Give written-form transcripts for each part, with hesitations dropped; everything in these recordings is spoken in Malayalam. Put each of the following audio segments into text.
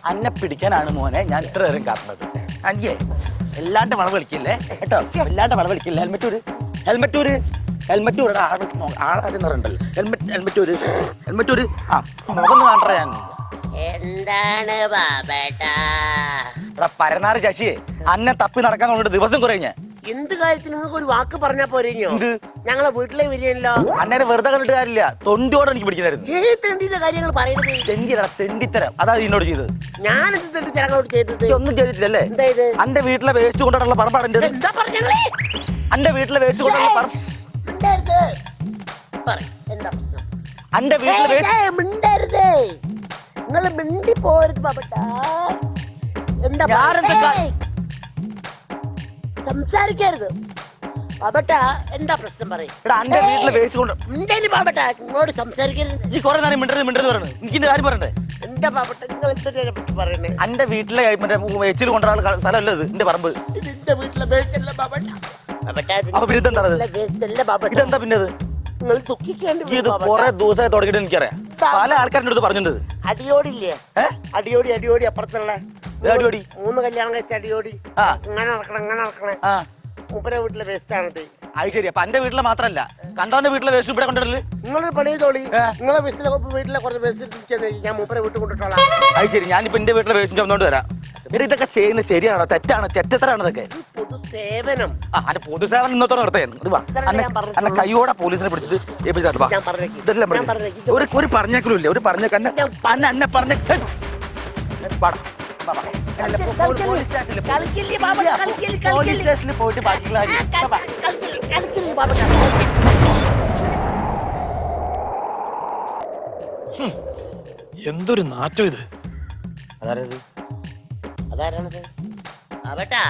അന്നെ പിടിക്കാനാണ് മോനെ ഞാൻ ഇത്ര നേരം കാത്തുന്നത്. അഞ്ചേ എല്ലാണ്ട് വളവ് കളിക്കില്ലേ കേട്ടോ, എല്ലാണ്ട് വളവ് കളിക്കില്ല. ഹെൽമെറ്റ് ഊരടാ. ആളാരുന്നറുണ്ടല്ലോ. ഹെൽമെറ്റ് ഊര്. ആ മുഖം കാണട്ടെ ഞാൻ. എന്താണ് ബാബേട്ടാ? പരനാറ് ശശിയെ അന്നെ തപ്പി നടക്കാൻ കൊണ്ട് ദിവസം കുറേ ഞാൻ. എന്ത് കാര്യത്തിന് നിങ്ങൾക്ക് ഒരു വാക്ക് പറഞ്ഞാ പോരെയോ? ഞങ്ങളെ വീട്ടിലെ വരികയല്ലോ. അന്നേരം വെറുതെ കണ്ടിട്ട് കാര്യമില്ല, തൊണ്ടിയോടെ എനിക്ക് പിടിക്കണായിരുന്നു. ഏത് തെണ്ടിന്റെ കാര്യങ്ങൾ പറയുന്നത്? തെണ്ടിത്തരം അതാ എന്നോട് ചെയ്തത്. ഞാനെന്ത് തെണ്ടിത്തരങ്ങളോട് ചെയ്തത്? ഒന്നും ചെയ്തിട്ടില്ലല്ലേ? എന്തായത്? അന്റെ വീട്ടിലെ വേസ്റ്റ് കൊണ്ടുള്ള പറമ്പാണ് എന്റെ. എന്താ പറഞ്ഞേ? അന്റെ വീട്ടിലെ വേസ്റ്റ് കൊണ്ടുള്ള പറമ്പ്. എന്താ പ്രശ്നം? അന്റെ വീട്ടിലെ മിണ്ടരുത്. നിങ്ങൾ മിണ്ടി പോരുത് ബാബട്ടാ. എന്താ സംസാരിക്കരുത് ബാബട്ടാ? എന്താ പ്രശ്നം പറയും? അന്റെ വീട്ടിലെ വേസ്റ്റ് കൊണ്ട് മിണ്ടേലി ബാബട്ടാ. നിങ്ങളോട് സംസാരിക്കരുത്. ഈ കുറെ നേരം മിണ്ടരുത് പറഞ്ഞു. എനിക്ക് കാര്യം പറയണ്ടേ? എന്താ ബാബട്ട നിങ്ങൾ എന്തിനെ പറ്റി പറയണേ? അന്റെ വീട്ടിലെ വെച്ചിൽ കൊണ്ടുള്ള സ്ഥലമല്ല ഇത്, എന്റെ പറമ്പ്. ഇതിന്റെ വീട്ടിലെ വേസ്റ്റ് അല്ല ബാബട്ടാ. അപ്പൊ പിന്നെ വേസ്റ്റ് അല്ല ബാബട്ടാ. ഇതെന്താ പിന്നെ നിങ്ങൾ ദുഃഖിക്കേണ്ടി ഇത് കുറെ ദിവസമായി തുടങ്ങിയിട്ട് എനിക്കറിയാം. പല ആൾക്കാരുടെ അടുത്ത് പറഞ്ഞിട്ടുണ്ട്. അടിയോടില്ലേ? അടിയോടി അപ്പുറത്തുള്ള അടിയോടി 3 കല്യാണം കഴിച്ച അടിയോടി. ഇങ്ങനെ നടക്കണേ. മൂപ്പരെ വീട്ടിലെ വേസ്റ്റ് ആണിത്. അത് ശരി. അപ്പൊ എന്റെ വീട്ടിലെ മാത്രല്ല കണ്ടവന്റെ വീട്ടിലെ വേസ്റ്റ് ഇവിടെ കൊണ്ടുവരല്. നിങ്ങളൊരു പണി ചെയ്തോളി. നിങ്ങളെ വീട്ടിലെ കുറച്ച് വേസ്റ്റ് ഞാൻ മൂപ്പരെ വീട്ടിൽ കൊണ്ടിട്ടോളാം. അത് ശരി. ഞാനിപ്പോ എന്റെ വീട്ടിലെ വേസ്റ്റ് ചുമന്നോണ്ട് വരാം. ഇതൊക്കെ ചെയ്യുന്നത് ശരിയാണോ തെറ്റാണോ? ചെറ്റത്തരാണ് ഇതൊക്കെ. പൊതുസേവനം. അന്റെ പൊതുസേവനം ഇന്നത്തോടെ നടത്താൻ കൈയോടെ പോലീസിനെ പിടിച്ചിട്ട് ഒരു പറഞ്ഞേക്കലും ഇല്ല. ഒരു പറഞ്ഞേക്കന്നെ പറഞ്ഞ പോലീസ് സ്റ്റേഷനിൽ പോയിട്ട് ബാക്കിയുള്ള എന്തൊരു നാറ്റം ഇത്. അതാരാണത്? ആവട്ടാ,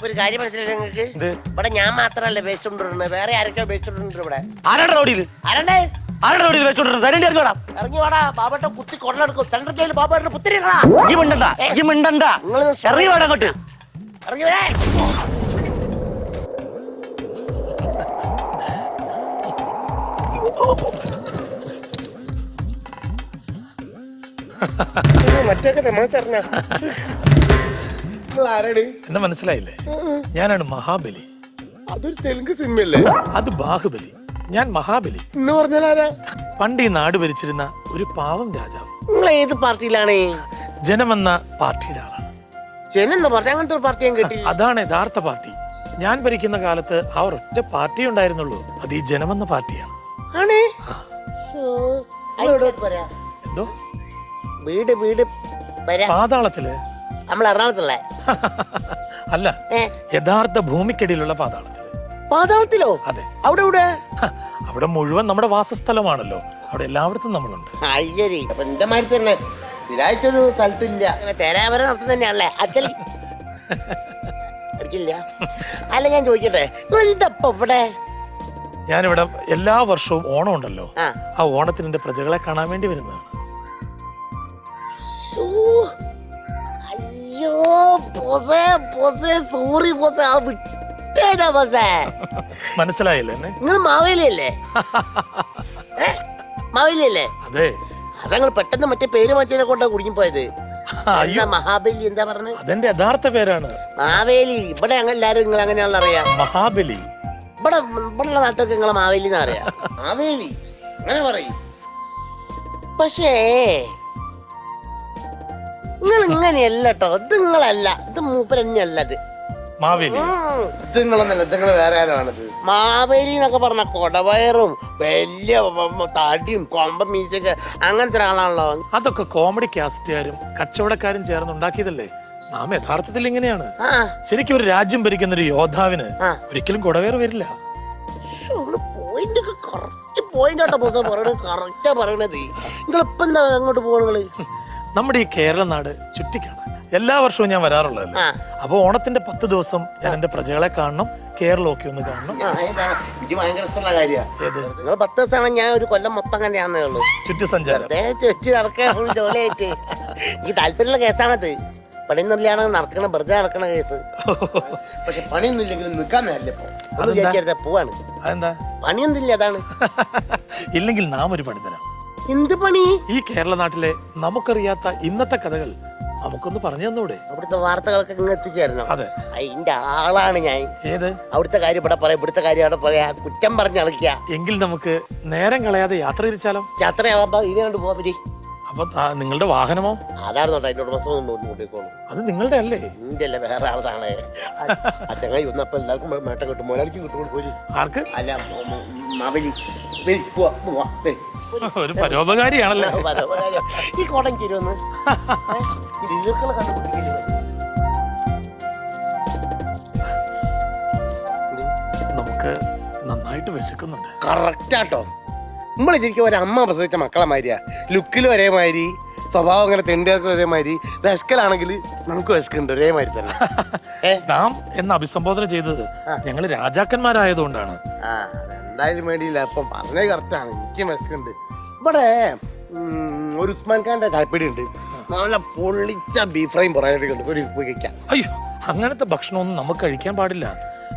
ഒരു കാര്യം മനസ്സിലായി നിങ്ങൾക്ക്? ഇവിടെ ഞാൻ മാത്രല്ല വേസ്റ്റ് കൊണ്ടുവരുന്നത്, വേറെ ആരൊക്കെ വേസ്റ്റ് കൊണ്ടുവരുന്നുണ്ട് ഇവിടെ. ആരാണ് റോഡിൽ? ആരാണ്ടേ? ആരുടെ റോഡിൽ വേസ്റ്റ് കൊണ്ടുവരുന്നത്? ഇറങ്ങി വാടാ. ബാബട്ട കുത്തി കൊടലെടുക്കും. സെൻട്രൽ ജയിലിൽ ബാബാട്ടിന് പുത്തിരികളാ. മിണ്ടണ്ട. ഇറങ്ങി വാടാ അങ്ങോട്ട്. ഇറങ്ങി വരേ. മറ്റൊക്കെ തമാശ അറിഞ്ഞ എന്നെ മനസ്സിലായില്ലേ? ഞാനാണ് മഹാബലി. അതൊരു തെലുങ്ക് സിനിമയല്ലേ? അത് ബാഹുബലി, ഞാൻ മഹാബലി എന്ന് പറഞ്ഞാൽ ആരാ? പണ്ട് ഈ നാട് ഭരിച്ചിരുന്ന ഒരു പാവം രാജാവ്. നിങ്ങൾ ഏത് പാർട്ടിയിലാണ്? ജനമെന്ന പാർട്ടിയുടെ ആളാണ്. ജനം എന്ന് പറഞ്ഞ അങ്ങനത്തെ ഒരു പാർട്ടി ഞാൻ കേട്ടി. അതാണ് യഥാർത്ഥ പാർട്ടി. ഞാൻ ഭരിക്കുന്ന കാലത്ത് ആ ഒരൊറ്റ പാർട്ടി ഉണ്ടായിരുന്നുള്ളൂ. അത് ഈ ജനമെന്ന പാർട്ടിയാണ്. എന്തോ വീട് പാതാളത്തില്? നമ്മൾ എറണാകുളത്തുള്ള അല്ല, യഥാർത്ഥ ഭൂമിക്കടിയിലുള്ള പാതാളത്തില്. പാതാളത്തിലോ? അതെ. അവിടെ മുഴുവൻ നമ്മുടെ വാസസ്ഥലമാണല്ലോ. അവിടെ എല്ലായിടത്തും നമ്മളുണ്ട്. ശരി. അപ്പൊ എന്റെ മാതിരി തന്നെ സ്ഥിരമായിട്ടൊരു സ്ഥലത്തില്ല. തേരാവരം നടത്തുന്ന തന്നെയാണല്ലേ അച്ഛൻ? അടിക്കില്ല. അല്ല ഞാൻ ചോദിക്കട്ടെ, ഇതപ്പോ ഇവിടെ? ഞാനിവിടെ എല്ലാ വർഷവും ഓണം ഉണ്ടല്ലോ, ആ ഓണത്തിന് എന്റെ പ്രജകളെ കാണാൻ വേണ്ടി വരുന്നതാണ്. അയ്യോ സോറി മനസ്സിലായില്ലേ എന്നെ? നിങ്ങൾ മാവേലിയല്ലേ? മാവേലിയല്ലേ? അതെ. അതങ്ങൾ പെട്ടെന്ന് മറ്റേ പേര് മാറ്റിയതിനെ കൊണ്ടാ കുടുങ്ങി പോയത്. മഹാബലി എന്താ പറഞ്ഞത്? അതെന്റെ യഥാർത്ഥ പേരാണ്, മാവേലി. ഇവിടെ ഞങ്ങൾ എല്ലാരും നിങ്ങൾ അങ്ങനെയാണല്ലോ അറിയാം. മഹാബലി. ഇവിടെയുള്ള നാട്ടൊക്കെ നിങ്ങളെ മാവേലി എന്ന് അറിയാം. മാവേലി അങ്ങനെ പറയും. പക്ഷേ നിങ്ങൾ ഇങ്ങനെയല്ല കേട്ടോ. ഇത് നിങ്ങളല്ല, ഇത് മൂപ്പരന്നെയല്ലത്. മാവേലി വേറെ ആരാണത്? മാവേലി എന്നൊക്കെ പറഞ്ഞ കൊടവയറും വലിയ തടിയും കൊമ്പ മീശയൊക്കെ അങ്ങനത്തെ ഒരാളാണല്ലോ. അതൊക്കെ കോമഡി കാസ്റ്റുകാരും കച്ചവടക്കാരും ചേർന്ന് ഉണ്ടാക്കിയതല്ലേ. നാം യഥാർത്ഥത്തിൽ ഇങ്ങനെയാണ്. ശരിക്കും ഒരു രാജ്യം ഭരിക്കുന്ന ഒരു യോദ്ധാവിന് ഒരിക്കലും കൊടവയർ വരില്ല. നിങ്ങളിപ്പോ എന്താ അങ്ങോട്ട് പോകണത്? നമ്മുടെ ഈ കേരള നാട് ചുറ്റിക്കാണാൻ എല്ലാ വർഷവും ഞാൻ വരാറുള്ളതല്ലേ. അപ്പൊ ഓണത്തിന്റെ 10 ദിവസം ഞാൻ എന്റെ പ്രജകളെ കാണണം, കേരളമൊക്കെ ഒന്ന് കാണണം. എനിക്ക് ഭയങ്കര ഇഷ്ടമുള്ള കാര്യമാണ്. നിങ്ങൾ 10 ദിവസമാണ്, ഞാൻ ഒരു കൊല്ലം മൊത്തം അങ്ങനെയാന്നേ ഉള്ളൂ. ചുറ്റി സഞ്ചാരം ചുറ്റി നടക്കാൻ ജോലിയായിട്ട്. എനിക്ക് താല്പര്യമുള്ള കേസാണത്. പണിയൊന്നുമില്ലാണ് നടക്കണ, വെറുതെ നടക്കണ കേസ്. പക്ഷെ പണിയൊന്നും ഇല്ലെങ്കിലും നിൽക്കാൻ നേരല്ലേ പോവാണ്. അതെന്താ? പണിയൊന്നുമില്ല, അതാണ്. ഇല്ലെങ്കിൽ നാം ഒരു പണി തരാം. എന്ത് പണി? ഈ കേരള നാട്ടിലെ നമുക്കറിയാത്ത ഇന്നത്തെ കഥകൾ നമുക്കൊന്ന് പറഞ്ഞു തന്നൂടെ? അവിടുത്തെ വാർത്തകളൊക്കെ ഇങ്ങ് എത്തിച്ചേരണം. അതെ, അതിന്റെ ആളാണ് ഞാൻ. ഏത്? അവിടുത്തെ കാര്യം ഇവിടെ പറയാം, ഇവിടുത്തെ കാര്യം അവിടെ പറയാ, കുറ്റം പറഞ്ഞളിക്കുക. എങ്കിൽ നമുക്ക് നേരം കളയാതെ യാത്ര തിരിച്ചാലോ? യാത്രയാവാ ഇനി കണ്ടു പോവാൻ പറ്റി. അപ്പൊ നിങ്ങളുടെ വാഹനമോ? അതാണ് തൊട്ട് അതിന്റെ ഉടമസ്ഥ കൊണ്ടുപോയിക്കോളൂ. അത് നിങ്ങളുടെ അല്ലേ? നിന്റെ അല്ലേ, വേറെ ആളാണ്. ആ ചങ്ങായി വന്നപ്പോ എല്ലാവർക്കും മേട്ടം കിട്ടും, മുതലാളിക്ക് കിട്ടും. പോയി ആർക്ക്? അല്ല മാവലി. പോവാ. ഒരു പരോപകാരിയാണല്ലേ? ഈ കോടം കിരുവന്ന് ഈർക്കളെ കണ്ടുപിടിക്കില്ല. നമുക്ക് നന്നായിട്ട് വിശക്കുന്നുണ്ട്. കറക്റ്റാട്ടോ. നമ്മൾ ശരിക്കും ഒരമ്മ പ്രസവിച്ച മക്കളെ മാതിരിയാ. ലുക്കിലും ഒരേമാതിരി, സ്വഭാവം അങ്ങനെ തെണ്ടിയാർക്കും ഒരേമാതിരി, വിശക്കലാണെങ്കിൽ നമുക്ക് വിശക്കുന്നുണ്ട് ഒരേമാതിരി തന്നെ. നാം എന്ന് അഭിസംബോധന ചെയ്തത് ഞങ്ങൾ രാജാക്കന്മാരായതുകൊണ്ടാണ്. എന്തായാലും വേണ്ടിയില്ല, ഇപ്പം പറഞ്ഞത് കറക്റ്റാണ്. എനിക്കും വിശക്കുന്നുണ്ട്. ഇവിടെ ഒരു ഉസ്മാൻ ഖാന്റെ താല്പര്യമുണ്ട്. നല്ല പൊള്ളിച്ച ബീഫ് ഫ്രൈയും പൊറാട്ടയും ഒരു കഴിക്കാം. അയ്യോ, അങ്ങനത്തെ ഭക്ഷണമൊന്നും നമുക്ക് കഴിക്കാൻ പാടില്ല.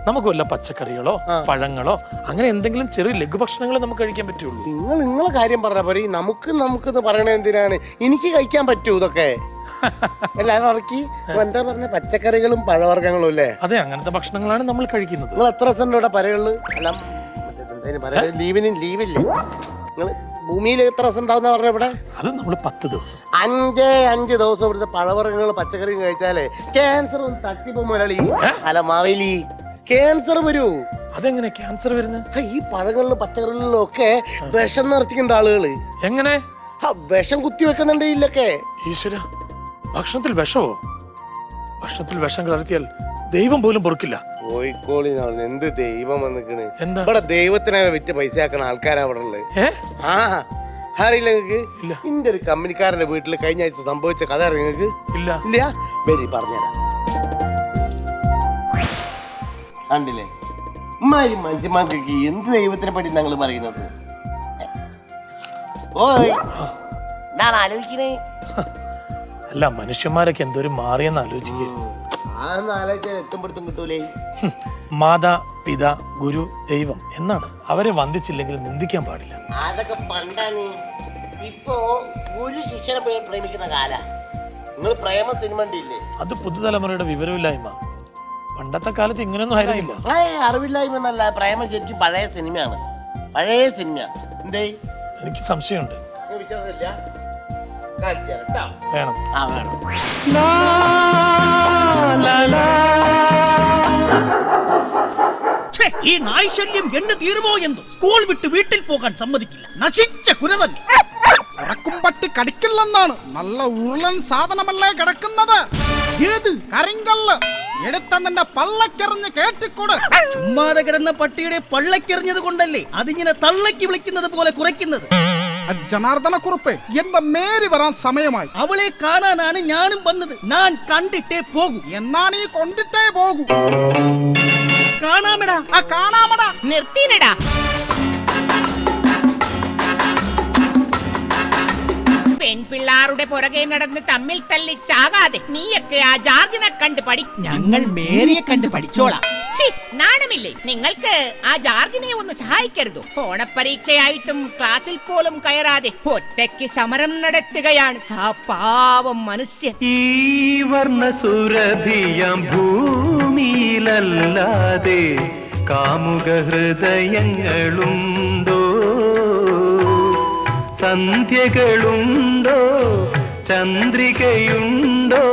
നമുക്ക് വല്ല പച്ചക്കറികളോ പഴങ്ങളോ അങ്ങനെ എന്തെങ്കിലും ചെറിയ ലഘു ഭക്ഷണങ്ങളെ നമുക്ക് കഴിക്കാൻ പറ്റുള്ളൂ. നിങ്ങളെ കാര്യം പറഞ്ഞ പോലെ നമുക്ക് പറയണ എന്തിനാണ്? എനിക്ക് കഴിക്കാൻ പറ്റൂ ഇതൊക്കെ. എല്ലാവരും ഇറക്കി എന്താ പറഞ്ഞ പച്ചക്കറികളും പഴവർഗ്ഗങ്ങളും അല്ലേ? അതെ, അങ്ങനത്തെ ഭക്ഷണങ്ങളാണ് നമ്മൾ കഴിക്കുന്നത്. നിങ്ങൾ എത്ര ദിവസം ഇവിടെ പരകളില് എല്ലാം ലീവില്ലേ? നിങ്ങൾ ഭൂമിയിൽ എത്ര ദിവസം ഉണ്ടാവുന്ന പറഞ്ഞ ഇവിടെ? അത് നമ്മൾ 10 ദിവസം. 5 ദിവസം ഇവിടുത്തെ പഴവർഗ്ഗങ്ങളും പച്ചക്കറിയും കഴിച്ചാലേ ക്യാൻസർ ഒന്ന് തട്ടിപ്പോ മുരളി. അല്ല മാവേലി, ക്യാൻസർ വരൂ. അതെങ്ങനെ ക്യാൻസർ വരുന്നത്? ഈ പഴങ്ങളിലും പച്ചക്കറികളിലും ഒക്കെ വിഷം നിറച്ചിട്ടുണ്ട് ആളുകള്. എങ്ങനെ? വിഷം കുത്തി വെക്കുന്നുണ്ട് ഇതിലൊക്കെ. ഈശ്വര, ഭക്ഷണത്തിൽ വിഷമോ? ഭക്ഷണത്തിൽ വിഷം കലർത്തിയാൽ ദൈവം പോലും പൊറുക്കില്ല. കോഴിക്കോളി എന്ത് ദൈവം വന്നിക്കണ്? എന്താ ഇവിടെ ദൈവത്തിനെ വിറ്റ് പൈസ ആക്കണ ആൾക്കാരാ അവിടെ ഉള്ളത്. അറിയില്ല നിങ്ങക്ക്? ഇന്റെ ഒരു കമ്പനിക്കാരന്റെ വീട്ടിൽ കഴിഞ്ഞ ആഴ്ച സംഭവിച്ച കഥ അറിയാം നിങ്ങക്ക്? ഇല്ല. വരി പറഞ്ഞുതരാം. കണ്ടില്ലേ ഉമ്മാരി മനുഷ്യന്മാർക്ക് എന്ത് ദൈവത്തിനെ പറ്റി ഞങ്ങൾ പറയുന്നത്? ഓയ് എന്താണ് ആലോചിക്കണേ? അല്ല, മനുഷ്യന്മാരൊക്കെ എന്തൊരു മാറിയെന്ന് ആലോചിക്കുക. എത്തുമ്പോഴത്തും കിട്ടൂലേ? മാതാ പിതാ ഗുരു ദൈവം എന്നാണ്. അവരെ വന്ദിച്ചില്ലെങ്കിൽ നിന്ദിക്കാൻ പാടില്ല. അതൊക്കെ പണ്ടാണ്. ഇപ്പോ ഒരു ശിഷ്യനെ പ്രേമിക്കുന്ന കാല. നിങ്ങൾ പ്രേമ സിനിമ കണ്ടില്ലേ? അത് പുതുതലമുറയുടെ വിവരമില്ലായ്മ. പണ്ടത്തെ കാലത്ത് ഇങ്ങനെയൊന്നും ആയിരുന്നില്ല. അറിവില്ലായ്മ എന്നല്ല, പ്രേമം ശരിക്കും പഴയ സിനിമയാണ്. പഴയ സിനിമ. എന്തേ? എനിക്ക് സംശയമുണ്ട്. വിശ്വാസമില്ല? വേണം. വേണം. ഈ നായ്ശല്യം എന്ന് തീരുമോ എന്തോ. സ്കൂൾ വിട്ട് വീട്ടിൽ പോകാൻ സമ്മതിക്കില്ല. നശിച്ച കുര തന്നെ. ഉറക്കും പട്ടി കടിക്കില്ലെന്നാണ്. നല്ല ഉരുളൻ സാധനമല്ലേ കിടക്കുന്നത്? ഏത്? കരിങ്കല്ല് എടുത്തന്നെ പള്ളക്കെറിഞ്ഞ് കേട്ടിക്കൊടു. ചുമ്മാതെ കിടന്ന പട്ടിയുടെ പള്ളക്കെറിഞ്ഞത് കൊണ്ടല്ലേ അതിങ്ങനെ തള്ളക്കി വിളിക്കുന്നത് പോലെ കുറയ്ക്കുന്നത്. ജനാർദ്ദന കുറുപ്പേ, എന്റെ മേരി വരാൻ സമയമായി. അവളെ കാണാനാണ് ഞാനും വന്നത്. ഞാൻ കണ്ടിട്ടേ പോകൂ. എന്നാണ് ഈ കൊണ്ടിട്ടേ പോകൂ. കാണാമെടാ. കാണാമടാ. നിർത്തിനടാ. പെൺപിള്ളാരുടെ പുറകെ നടന്ന് തമ്മിൽ തല്ലി ചാകാതെ നീയൊക്കെ ആ ജാർജിനെ കണ്ട് പഠി. ഞങ്ങൾ മേരിയെ കണ്ട് പഠിച്ചോളാം. നാണമില്ലേ നിങ്ങൾക്ക്? ആ ജാർജിനെ ഒന്ന് സഹായിക്കരുതോ? ഓണപ്പരീക്ഷയായിട്ടും ക്ലാസ്സിൽ പോലും കയറാതെ ഒറ്റയ്ക്ക് സമരം നടത്തുകയാണ് ആ പാവം മനുഷ്യൻ. ഈ വർണ്ണസുരഭിയാം ഭൂമിയിലല്ലാതെ കാമുക ഹൃദയങ്ങളുണ്ടോ? സന്ധ്യകളുണ്ടോ? ചന്ദ്രികയുണ്ടോ?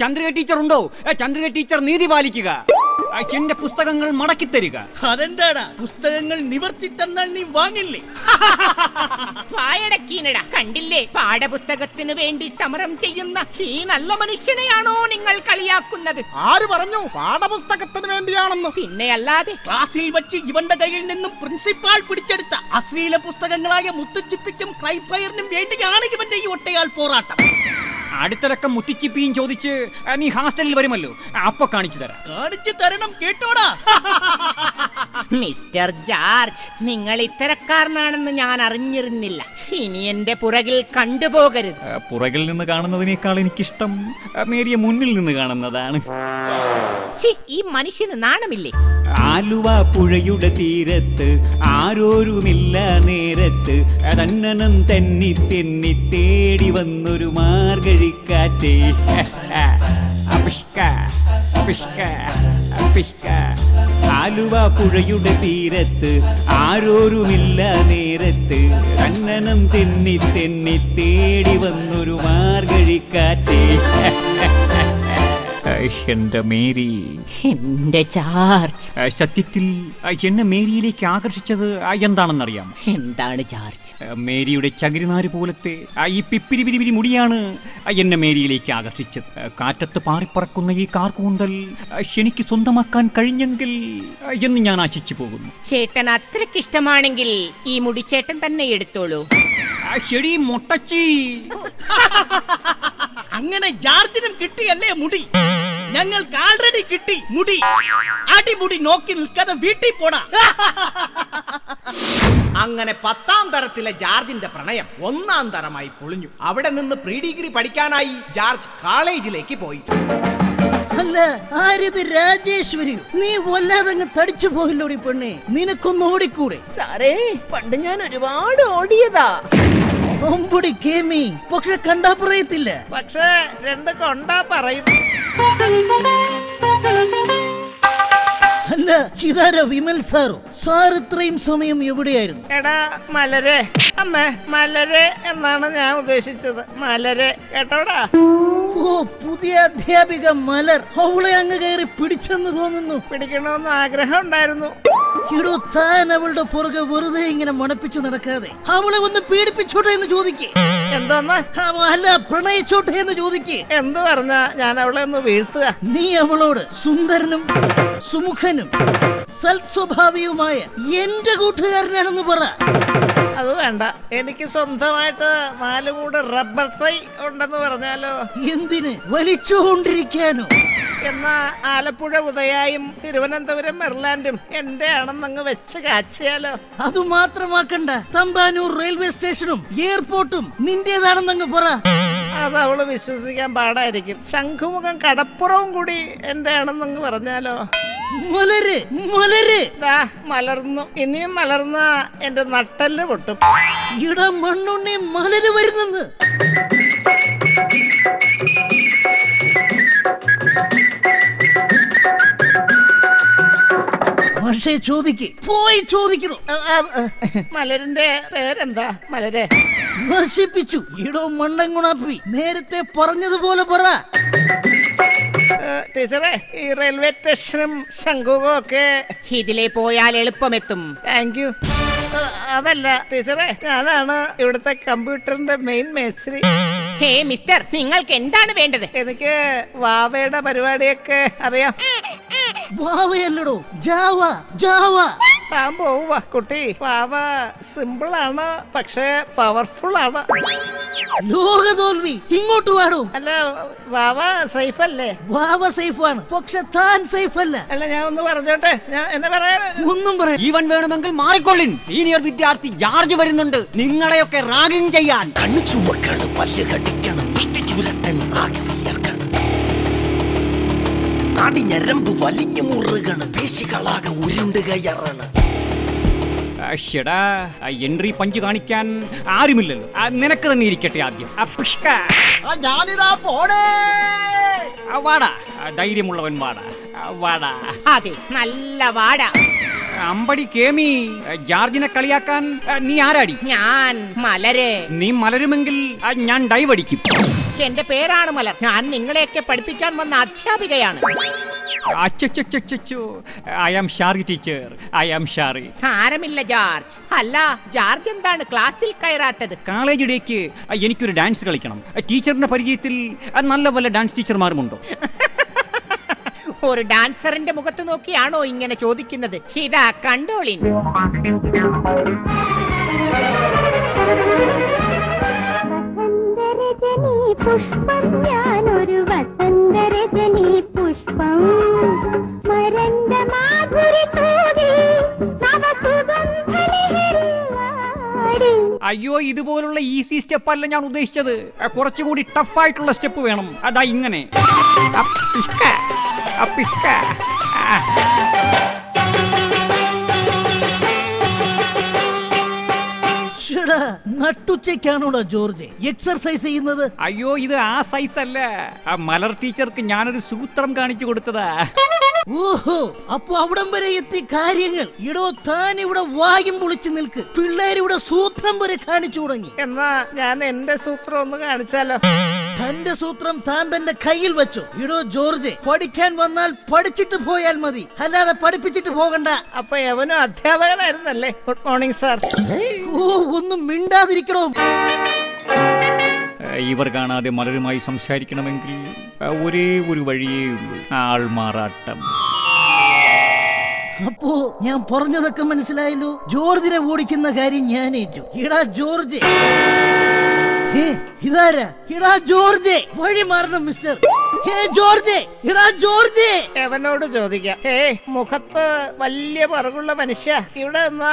ചന്ദ്രിക ടീച്ചർ ഉണ്ടോ? ചന്ദ്രിക ടീച്ചർ നീതി പാലിക്കുക. എന്റെ പുസ്തകങ്ങൾ മടക്കി തരിക. അതെന്താടാ? പുസ്തകങ്ങൾ നിവർത്തി തന്നാൽ നീ വാങ്ങില്ലേ? വായടക്കീനടാ. കണ്ടില്ലേ, പാഠപുസ്തകത്തിന് വേണ്ടി സമരം ചെയ്യുന്ന ഈ നല്ല മനുഷ്യനെയാണോ നിങ്ങൾ കളിയാക്കുന്നത്? ആര് പറഞ്ഞു പാഠപുസ്തകത്തിന് വേണ്ടിയാണെന്ന്? പിന്നെ അല്ലാതെ. ക്ലാസ്സിൽ വെച്ച് ഇവന്റെ കയ്യിൽ നിന്നും പ്രിൻസിപ്പാൾ പിടിച്ചെടുത്ത അശ്ലീല പുസ്തകങ്ങളായ മുത്തുച്ചിപ്പിക്കും ക്രൈഫയറിനും വേണ്ടിയാണ് ഇവന്റെ ഈ ഒട്ടയാൾ പോരാട്ടം. അടുത്തിടക്കം മുത്തിച്ചിപ്പിയും ചോദിച്ച് നീ ഹാസ്റ്റലിൽ വരുമല്ലോ, അപ്പൊ കാണിച്ചു തരാം. കാണിച്ചു തരണം കേട്ടോടാ. മിസ്റ്റർ ജോർജ്, നിങ്ങൾ ഇത്തരക്കാരനാണെന്ന് ഞാൻ അറിഞ്ഞിരുന്നില്ല. ഇനി എന്റെ പുറകിൽ കണ്ടുപോകരുത്. പുറകിൽ നിന്ന് കാണുന്നതിനേക്കാൾ എനിക്കിഷ്ടം മേരിയെ മുന്നിൽ നിന്ന് കാണുന്നതാണ്. ഈ മനുഷ്യന് നാണമില്ലേ? ആലുവ പുഴയുടെ തീരത്ത് ആരോരുമില്ല നേരത്ത് തന്നനം തെന്നി തെന്നി തേടി വന്നൊരു മാർഗഴിക്കാറ്റേ അപിഷ്ക അപിഷ്ക അപിഷ്ക. ആലുവ പുഴയുടെ തീരത്ത് ആരോരുമില്ല നേരത്ത് തന്നനം തെന്നി തെന്നി തേടി വന്നൊരു മാർഗഴിക്കാറ്റേ. എന്റെ മേരി, എന്റെ ജോർജ്. സത്യത്തിൽ എന്നെ മേരിയിലേക്ക് ആകർഷിച്ചത് എന്താണെന്നറിയാം? എന്താണ് ജോർജ്? മേരിയുടെ ചകിരിനാര് പോലത്തെ ഈ പിപ്പിരി പിരിപിരി മുടിയാണ് എന്നെ മേരിയിലേക്ക് ആകർഷിച്ചത്. കാറ്റത്ത് പാറിപ്പറക്കുന്ന ഈ കാർകൂന്തൽ എനിക്ക് സ്വന്തമാക്കാൻ കഴിഞ്ഞെങ്കിൽ എന്ന് ഞാൻ ആശിച്ചു പോകുന്നു. ചേട്ടൻ അത്രയ്ക്ക് ഇഷ്ടമാണെങ്കിൽ ഈ മുടി ചേട്ടൻ തന്നെ എടുത്തോളൂ. ശരി മൊട്ടച്ചി. അങ്ങനെ ജാർജിനും കിട്ടിയല്ലേ മുടി? ഞങ്ങൾക്ക് ആൾറെഡി കിട്ടി മുടി. അടിമുടി നോക്കി നിൽക്കാതെ വീട്ടിൽ പോടാ. അങ്ങനെ 10ാം തരത്തിലെ ജാർജിന്റെ പ്രണയം 1ാം തരമായി പൊളിഞ്ഞു. അവിടെ നിന്ന് പ്രീ ഡിഗ്രി പഠിക്കാനായി ജാർജ് കോളേജിലേക്ക് പോയി. അല്ല, ആരിത് രാജേശ്വരി? നീ വല്ലാതങ്ങ് തടിച്ചു പോയില്ലോടി പെണ്ണെ. നിനക്കൊന്ന് ഓടിക്കൂടെ? സാറേ, പണ്ട് ഞാൻ ഒരുപാട് ഓടിയതാ. ഒമ്പടി കേമി, പക്ഷെ കണ്ടാ പറയത്തില്ല. പക്ഷേ 2 കൊണ്ടാ പറയും. അല്ല, ഇതാരാ വിമൽ സാറോ? സാർ ഇത്രയും സമയം എവിടെയായിരുന്നു? എടാ മലരെ, അമ്മേ മലരെ എന്നാണ് ഞാൻ ഉദ്ദേശിച്ചത്. മലരെ കേട്ടോടാ. ഓ, പുതിയ അധ്യാപിക മലർ. അവളെ അങ്ങ് കയറി പിടിച്ചെന്ന് തോന്നുന്നു. പിടിക്കണമെന്ന് ആഗ്രഹം ഉണ്ടായിരുന്നു. ഇടോ, താൻ അവളുടെ പുറകെ വെറുതെ ഇങ്ങനെ മണപ്പിച്ചു നടക്കാതെ അവളെ ഒന്ന് പീഡിപ്പിച്ചോട്ടെ എന്ന് ചോദിക്കേ. എന്തോന്ന്? അല്ല, പ്രണയിച്ചോട്ടെ എന്ന് ചോദിക്കേ. എന്ത് പറഞ്ഞ ഞാൻ അവളെ ഒന്ന് വീഴ്ത്തുക? നീ അവളോട് സുന്ദരനും സുമുഖനും സൽസ്വഭാവിയുമായ എന്റെ കൂട്ടുകാരനാണെന്ന് പറ. അത് വേണ്ട, എനിക്ക് സ്വന്തമായിട്ട് 4 മൂട് റബ്ബർ തൈ ഉണ്ടെന്ന് പറഞ്ഞാലോ? എന്തിന്? വലിച്ചുകൊണ്ടിരിക്കാനോ? എന്നാ ആലപ്പുഴ ഉദയായും തിരുവനന്തപുരം മെർലാൻഡും എന്റെ ആണെന്നങ്ങ് വെച്ച് കാച്ചിയാലോ? അത് മാത്രമാക്കണ്ട, തമ്പാനൂർ റെയിൽവേ സ്റ്റേഷനും എയർപോർട്ടും നിന്റേതാണെന്നങ്ങ് പറ. അത് അവള് വിശ്വസിക്കാൻ പാടായിരിക്കും. ശംഖുമുഖം കടപ്പുറവും കൂടി എന്റെ ആണെന്നങ്ങ് പറഞ്ഞാലോ? മലര് മലര് ദാ മലർന്നു. ഇനിയും മലർന്ന എന്റെ നട്ടല് പൊട്ടും. ഇട മണ്ണുണ്ണി മലര് വരുന്നെന്ന്. പക്ഷേ ചോദിക്ക്, പോയി ചോദിക്കണോ? മലരിന്റെ പേരെന്താ? മലരെ നശിപ്പിച്ചു. ഇടോ മണ്ണൻകുണാപ്പി, നേരത്തെ പറഞ്ഞതുപോലെ പറ. ടീച്ചറെ, ഈ റെയിൽവേ സ്റ്റേഷനും ശംഖുവും ഒക്കെ ഇതിലേ പോയാൽ എളുപ്പമെത്തും. Thank you. അതല്ല ടീച്ചറെ, ഞാനാണ് ഇവിടുത്തെ കമ്പ്യൂട്ടറിന്റെ മെയിൻ മേസ്ത്രി. ഹേ മിസ്റ്റർ, നിങ്ങൾക്ക് എന്താണ് വേണ്ടത്? എനിക്ക് വാവയുടെ പരിപാടിയൊക്കെ അറിയാം. വാവയല്ലടോ, ജാവ ജാവ. താൻ പോവുക കുട്ടി. വാവ സിമ്പിൾ ആണ്, പക്ഷേ പവർഫുൾ ആണ്. ലോക തോൽവി. ഇങ്ങോട്ട് വാടോ. അല്ല, വാവ സേഫ് അല്ലേ? വാവ സേഫ് ആണ്, പക്ഷെ താൻ സേഫ് അല്ല. അല്ല, ഞാൻ ഒന്ന് പറഞ്ഞോട്ടെ. ഞാൻ എന്നെ പറയാൻ ഒന്നും പറയാ. ജീവൻ വേണമെങ്കിൽ മാറിക്കൊള്ളിൻ. സീനിയർ വിദ്യാർത്ഥി ജാർജ് വരുന്നുണ്ട് നിങ്ങളെയൊക്കെ റാഗിംഗ് ചെയ്യാൻ. കണ്ണു ചുവക്കണം, പല്ല് കടിക്കണം, മുഷ്ടി ചുരട്ടണം, ആകെ വിയർക്കണം, നാടി ഞരമ്പ് വലിഞ്ഞു മുറുകണ്, പേശികളാകെ ഉരുണ്ട് കയറണ്. ഷെടാ, എൻട്രി പഞ്ച് കാണിക്കാൻ ആരുമില്ലല്ലോ. നിനക്ക് തന്നെ ഇരിക്കട്ടെ ആദ്യം. ഞാനിതാ പോണേ. വാടാ, ധൈര്യമുള്ളവൻ വാടാ, വാടാ. അതെ, നല്ല വാട. അമ്പടി കേമി, ജാർജിനെ കളിയാക്കാൻ നീ ആരാടി? ഞാൻ മലര്. നീ മലരുമെങ്കിൽ ഞാൻ ഡൈവ് അടിക്കും. എന്റെ പേരാണ് മലർ. ഞാൻ നിങ്ങളെയൊക്കെ പഠിപ്പിക്കാൻ വന്ന അധ്യാപികയാണ്. അച്ചോ, I am sorry teacher, I am sorry. സാരമില്ല ജോർജ്. അല്ല, ജോർജ് എന്താണ് ക്ലാസ്സിൽ കയറാത്തത്? കോളേജ് ഡേക്ക് എനിക്കൊരു ഡാൻസ് കളിക്കണം. ടീച്ചറിന്റെ പരിചയത്തിൽ നല്ല വല്ല ഡാൻസ് ടീച്ചർമാരുമുണ്ടോ? ഒരു ഡാൻസറിന്റെ മുഖത്ത് നോക്കിയാണോ ഇങ്ങനെ ചോദിക്കുന്നത്? ഇതാ കണ്ടോളിൻ. പുഷ്പം, ഞാനൊരു വസന്തരജനി പുഷ്പം, മരണ്ട മാധുരി തൂകി നവസുഗന്ധലഹരിയാടി. അയ്യോ, ഇതുപോലുള്ള ഈസി സ്റ്റെപ്പ് അല്ല ഞാൻ ഉദ്ദേശിച്ചത്. കുറച്ചുകൂടി ടഫായിട്ടുള്ള സ്റ്റെപ്പ് വേണം. അതാ ഇങ്ങനെ. അപ്പിഷ്ക, അപ്പിഷ്ക. എടാ നട്ടുച്ചയ്ക്കാണോടാ ജോർജ് എക്സർസൈസ് ചെയ്യുന്നത്? അയ്യോ, ഇത് ആ സൈസ് അല്ല. ആ മലർ ടീച്ചർക്ക് ഞാനൊരു സൂത്രം കാണിച്ചു കൊടുത്തതാ. ഓഹോ, അപ്പൊ അവിടം വരെ എത്തി കാര്യങ്ങൾ. ഇടോ, താൻ ഇവിടെ വായും പൊളിച്ചു നിൽക്ക്. പിള്ളേരിവിടെ സൂത്രം വരെ കാണിച്ചു തുടങ്ങി. എന്നാ ഞാൻ എന്റെ സൂത്രം ഒന്ന് കാണിച്ചാലോ? തന്റെ സൂത്രം താൻ തന്റെ കയ്യിൽ വെച്ചോ. ഇടോ ജോർജ്, പഠിക്കാൻ വന്നാൽ പഠിച്ചിട്ട് പോയാൽ മതി, അല്ലാതെ പഠിപ്പിച്ചിട്ട് പോകണ്ട. അപ്പൊ എവനും അധ്യാപകനായിരുന്നല്ലേ? Good morning sir. ഓ, ഒന്നും മിണ്ടാതിരിക്കണോ. ഇവർ കാണാതെ മലരുമായി സംസാരിക്കണമെങ്കിൽ ഒരേ ഒരു വഴിയേ ഉള്ളൂ, ആൾമാറാട്ടം. അപ്പോ ഞാൻ പറഞ്ഞതൊക്കെ മനസ്സിലായല്ലോ. ജോർജിനെ ഓടിക്കുന്ന കാര്യം ഞാൻ ഏറ്റു. ഇടാ ജോർജ്, ഇതാരാ? ഇടാ ജോർജ്, വഴി മാറണം മിസ്റ്റർ. ഹേ ജോർജ്, ഇടാ ജോർജ്. എവനോട് ചോദിക്കാം. മുഖത്ത് വലിയ പറകുള്ള മനുഷ്യ, ഇവിടെ നിന്ന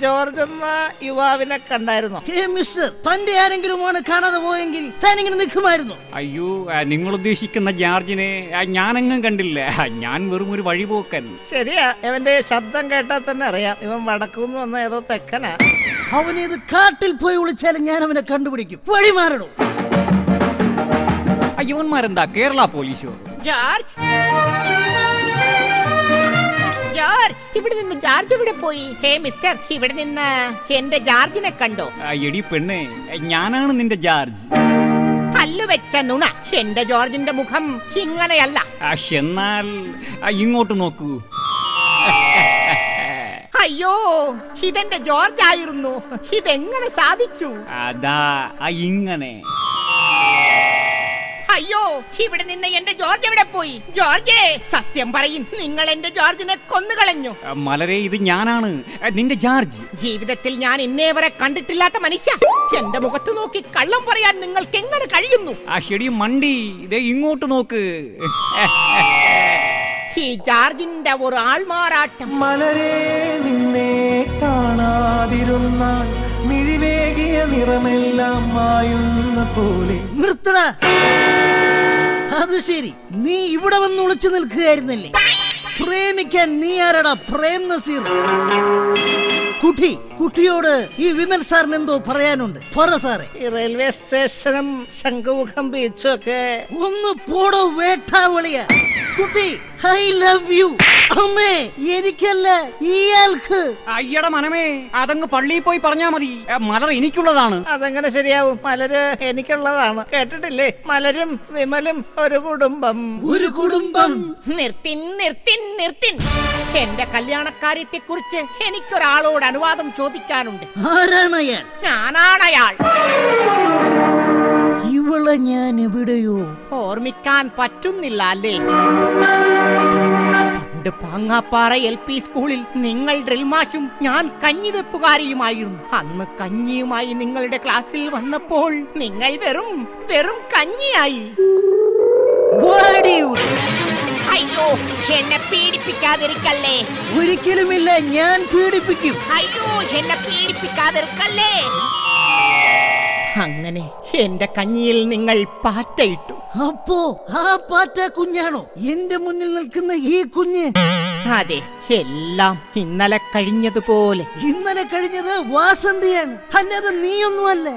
ജോർജ് എന്ന യുവാവിനെ കണ്ടായിരുന്നോ? ഹേ മിസ്റ്റർ, തന്റെ ആരെങ്കിലുമാണ് കാണാതെ പോയെങ്കിൽ താൻ ഇങ്ങനെ നിൽക്കുമായിരുന്നു. അയ്യോ, നിങ്ങൾ ഉദ്ദേശിക്കുന്ന ജോർജിനെ ഞാനെങ്ങും കണ്ടില്ല. ഞാൻ വെറും ഒരു വഴിപോക്കൻ. ശരിയാ, ഇവന്റെ ശബ്ദം കേട്ടാൽ തന്നെ അറിയാം ഇവൻ വടക്കുന്ന് വന്ന ഏതോ തെക്കനാ. അവനേത് കാട്ടിൽ പോയി വിളിച്ചാലും ഞാൻ അവനെ കണ്ടുപിടിക്കും. വഴി മാറണോ. അയ്യവന്മാരെന്താ കേരള പോലീസോ? ജോർജ്, ജോർജ്, ഇവിടെ നിന്ന് ജോർജ് എവിടെ പോയി? ഹേ മിസ്റ്റർ, ഇവിടെ നിന്ന് എന്റെ ജോർജിനെ കണ്ടോ? എടി പെണ്ണേ, ഞാനാണ് നിന്റെ ജോർജ്. കല്ല് വെച്ച നുണ. എന്റെ ജോർജിന്റെ മുഖം ഇങ്ങനെയല്ല. എന്നാൽ ഇങ്ങോട്ട് നോക്കൂ. അയ്യോ, ഇതെന്റെ ജോർജ് ആയിരുന്നു. ഇതെങ്ങനെ സാധിച്ചു? അതാ ഇങ്ങനെ. അയ്യോ, ഇവിടെ നിന്ന് എന്റെ ജോർജ് എവിടെ പോയി? ജോർജേ, സത്യം പറയും, നിങ്ങൾ എന്റെ ജോർജിനെ കൊന്നുകളഞ്ഞു. മലരെ, ഇത് ഞാനാണ് നിന്റെ ജോർജ്. ജീവിതത്തിൽ ഞാൻ ഇന്നേ വരെ കണ്ടിട്ടില്ലാത്ത മനുഷ്യ. എന്റെ മുഖത്ത് നോക്കി കള്ളം പറയാൻ നിങ്ങൾക്ക് എങ്ങനെ കഴിയുന്നു? ശരി മണ്ടി, ഇതേ ഇങ്ങോട്ട് നോക്ക്. ഈ ജോർജിന്റെ ഒരു ആൾമാറാട്ടം. മലരെ, നിന്നെ കാണാതിരുന്നാൽ മിഴിവേകിയ നിറമെല്ലാം മായുന്ന പോലെ. നിർത്തട. അത് ശരി, നീ ഇവിടെ വന്ന് ഒളിച്ചു നിൽക്കുകയായിരുന്നല്ലേ? പ്രേമിക്കാൻ നീ ആരടാ? പ്രേം നസീർ. കുട്ടിയോട് ഈ വിമൽ സാറിന് എന്തോ പറയാനുണ്ട്. പറ സാറേ. ഈ റെയിൽവേ സ്റ്റേഷനും ശംഖുമുഖം ബീച്ചും ഒക്കെ ഒന്ന് പോടോ വേട്ടാവളിയ. കുട്ടി, ഐ ലവ് യു. അമ്മേ, എനിക്കല്ല, ഇയാൾക്ക്. അയ്യട മനമേ, അതങ്ങ് പള്ളിയിൽ പോയി പറഞ്ഞാ മതി. മലർ എനിക്കുള്ളതാണ്. അതെങ്ങനെ ശരിയാവും? മലര് എനിക്കുള്ളതാണ്. കേട്ടിട്ടില്ലേ? മലരും വിമലും ഒരു കുടുംബം. ഒരു കുടുംബം. നിർത്തിൻ നിർത്തിൻ നിർത്തിൻ. എന്റെ കല്യാണക്കാര്യത്തെ കുറിച്ച് എനിക്കൊരാളോട് അനുവാദം ചോദിക്കാനുണ്ട്. ആരാണ് അയാൾ? ഞാനാണ് അയാൾ. ഇവളെ ഞാൻ എവിടെയോ ഓർമ്മിക്കാൻ പറ്റുന്നില്ല അല്ലേ? പണ്ട് പാങ്ങാപ്പാറ LP സ്കൂളിൽ നിങ്ങൾ ഡ്രിൽ മാഷും ഞാൻ കഞ്ഞിവെപ്പുകാരിയുമായിരുന്നു. അന്ന് കഞ്ഞിയുമായി നിങ്ങളുടെ ക്ലാസ്സിൽ വന്നപ്പോൾ നിങ്ങൾ വെറും കഞ്ഞിയായി. അയ്യോ, എന്നെ പീഡിപ്പിക്കാതിരിക്കല്ലേ. ഒരിക്കലുമില്ല, ഞാൻ പീഡിപ്പിക്കും. അയ്യോ, എന്നെ പീഡിപ്പിക്കാതിരിക്കല്ലേ. അങ്ങനെ എന്റെ കഞ്ഞിയിൽ നിങ്ങൾ പാറ്റയിട്ടു. അപ്പോ ആ പാറ്റ കുഞ്ഞാണോ എന്റെ മുന്നിൽ നിൽക്കുന്ന ഈ കുഞ്ഞ്? അതെ, എല്ലാം ഇന്നലെ കഴിഞ്ഞതുപോലെ. ഇന്നലെ കഴിഞ്ഞത് വാസന്തിയാണ്, അല്ലാതെ നീയൊന്നുമല്ല.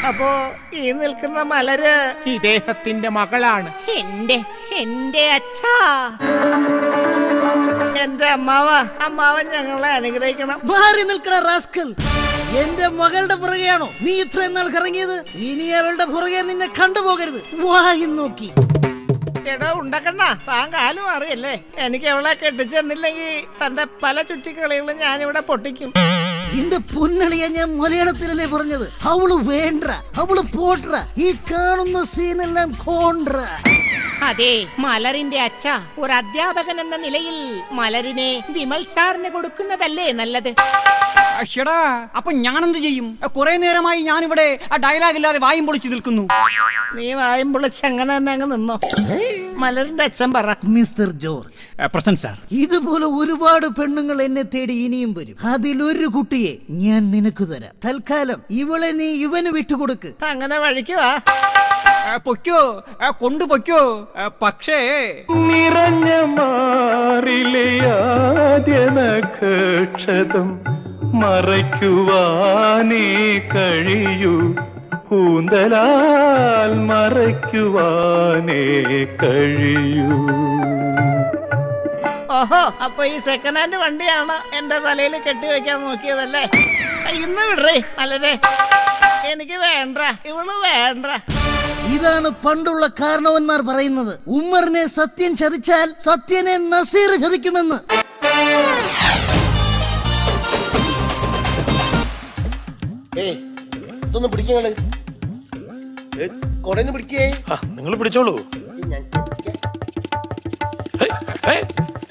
അപ്പോ ഈ നിൽക്കുന്ന മലര് ഇദ്ദേഹത്തിന്റെ മകളാണ്. എന്റെ അച്ഛാ, എന്റെ അമ്മാവൻ ഞങ്ങളെ അനുഗ്രഹിക്കണം. മാറി നിൽക്കണ റാസ്കൽ. എന്റെ മകളുടെ പുറകെയാണോ നീ ഇത്രയും നാൾ കറങ്ങിയത്? ഇനി അവളുടെ പുറകെ നിന്നെ കണ്ടുപോകരുത്. വായി നോക്കി. എടോ ഉണ്ടക്കണ്ണ, താൻ കാലും അറിയല്ലേ? എനിക്ക് അവളെ കെട്ടിച്ചെന്നില്ലെങ്കിൽ തന്റെ പല ചുറ്റിക്കളികളും ഞാനിവിടെ പൊട്ടിക്കും. എന്റെ പൊന്നളിയ, ഞാൻ മലയാളത്തിലല്ലേ പറഞ്ഞത്? അവള് വേണ്ട, അവള് പോട്ര. ഈ കാണുന്ന സീനെല്ലാം കോണ്ട്ര. അതെ, മലറിന്റെ അച്ഛ, ഒരു അധ്യാപകൻ എന്ന നിലയിൽ മലരിനെ വിമൽ സാറിന് കൊടുക്കുന്നതല്ലേ നല്ലത്? ഷടാ, അപ്പൊ ഞാനെന്ത് ചെയ്യും? കുറെ നേരമായി ഞാനിവിടെ ഡയലോഗ് ഇല്ലാതെ വായും പൊളിച്ചു നിൽക്കുന്നു. നീ വായും പൊളിച്ച് അങ്ങനെ തന്നെ അങ്ങ് നിന്നോ. മലരിന്റെ അച്ഛൻ പറ. Mister George. Present sir. ഇതുപോലെ ഒരുപാട് പെണ്ണുങ്ങൾ എന്നെ തേടി ഇനിയും വരും. അതിലൊരു കുട്ടിയെ ഞാൻ നിനക്ക് തരാം. തൽക്കാലം ഇവളെ നീ ഇവന് വിട്ടുകൊടുക്ക്. അങ്ങനെ വഴിക്കുവാ. പൊയ്ക്കോ, കൊണ്ടുപൊയ്ക്കോ. പക്ഷേ നിറഞ്ഞ മാറിലെ ആദ്യ നക്ഷതം മറയ്ക്കുവാനേ കഴിയൂ, കൂന്തലാൽ മറയ്ക്കുവാനേ കഴിയൂ. ഓഹോ, അപ്പൊ ഈ സെക്കൻഡ് ഹാൻഡ് വണ്ടിയാണ് എന്റെ തലയിൽ കെട്ടിവെക്കാൻ നോക്കിയതല്ലേ? ഇന്ന് വിടറേ അല്ലേ, എനിക്ക് വേണ്ട, ഇവള് വേണ്ട. ഇതാണ് പണ്ടുള്ള കാരണവന്മാർ പറയുന്നത്, ഉമ്മറിനെ സത്യൻ ചതിച്ചാൽ സത്യനെ നസീർ ചതിക്കുമെന്ന്. ഇതൊന്ന് പിടിക്കങ്ങള്, കൊറേ പിടിക്കേ. നിങ്ങൾ പിടിച്ചോളൂ.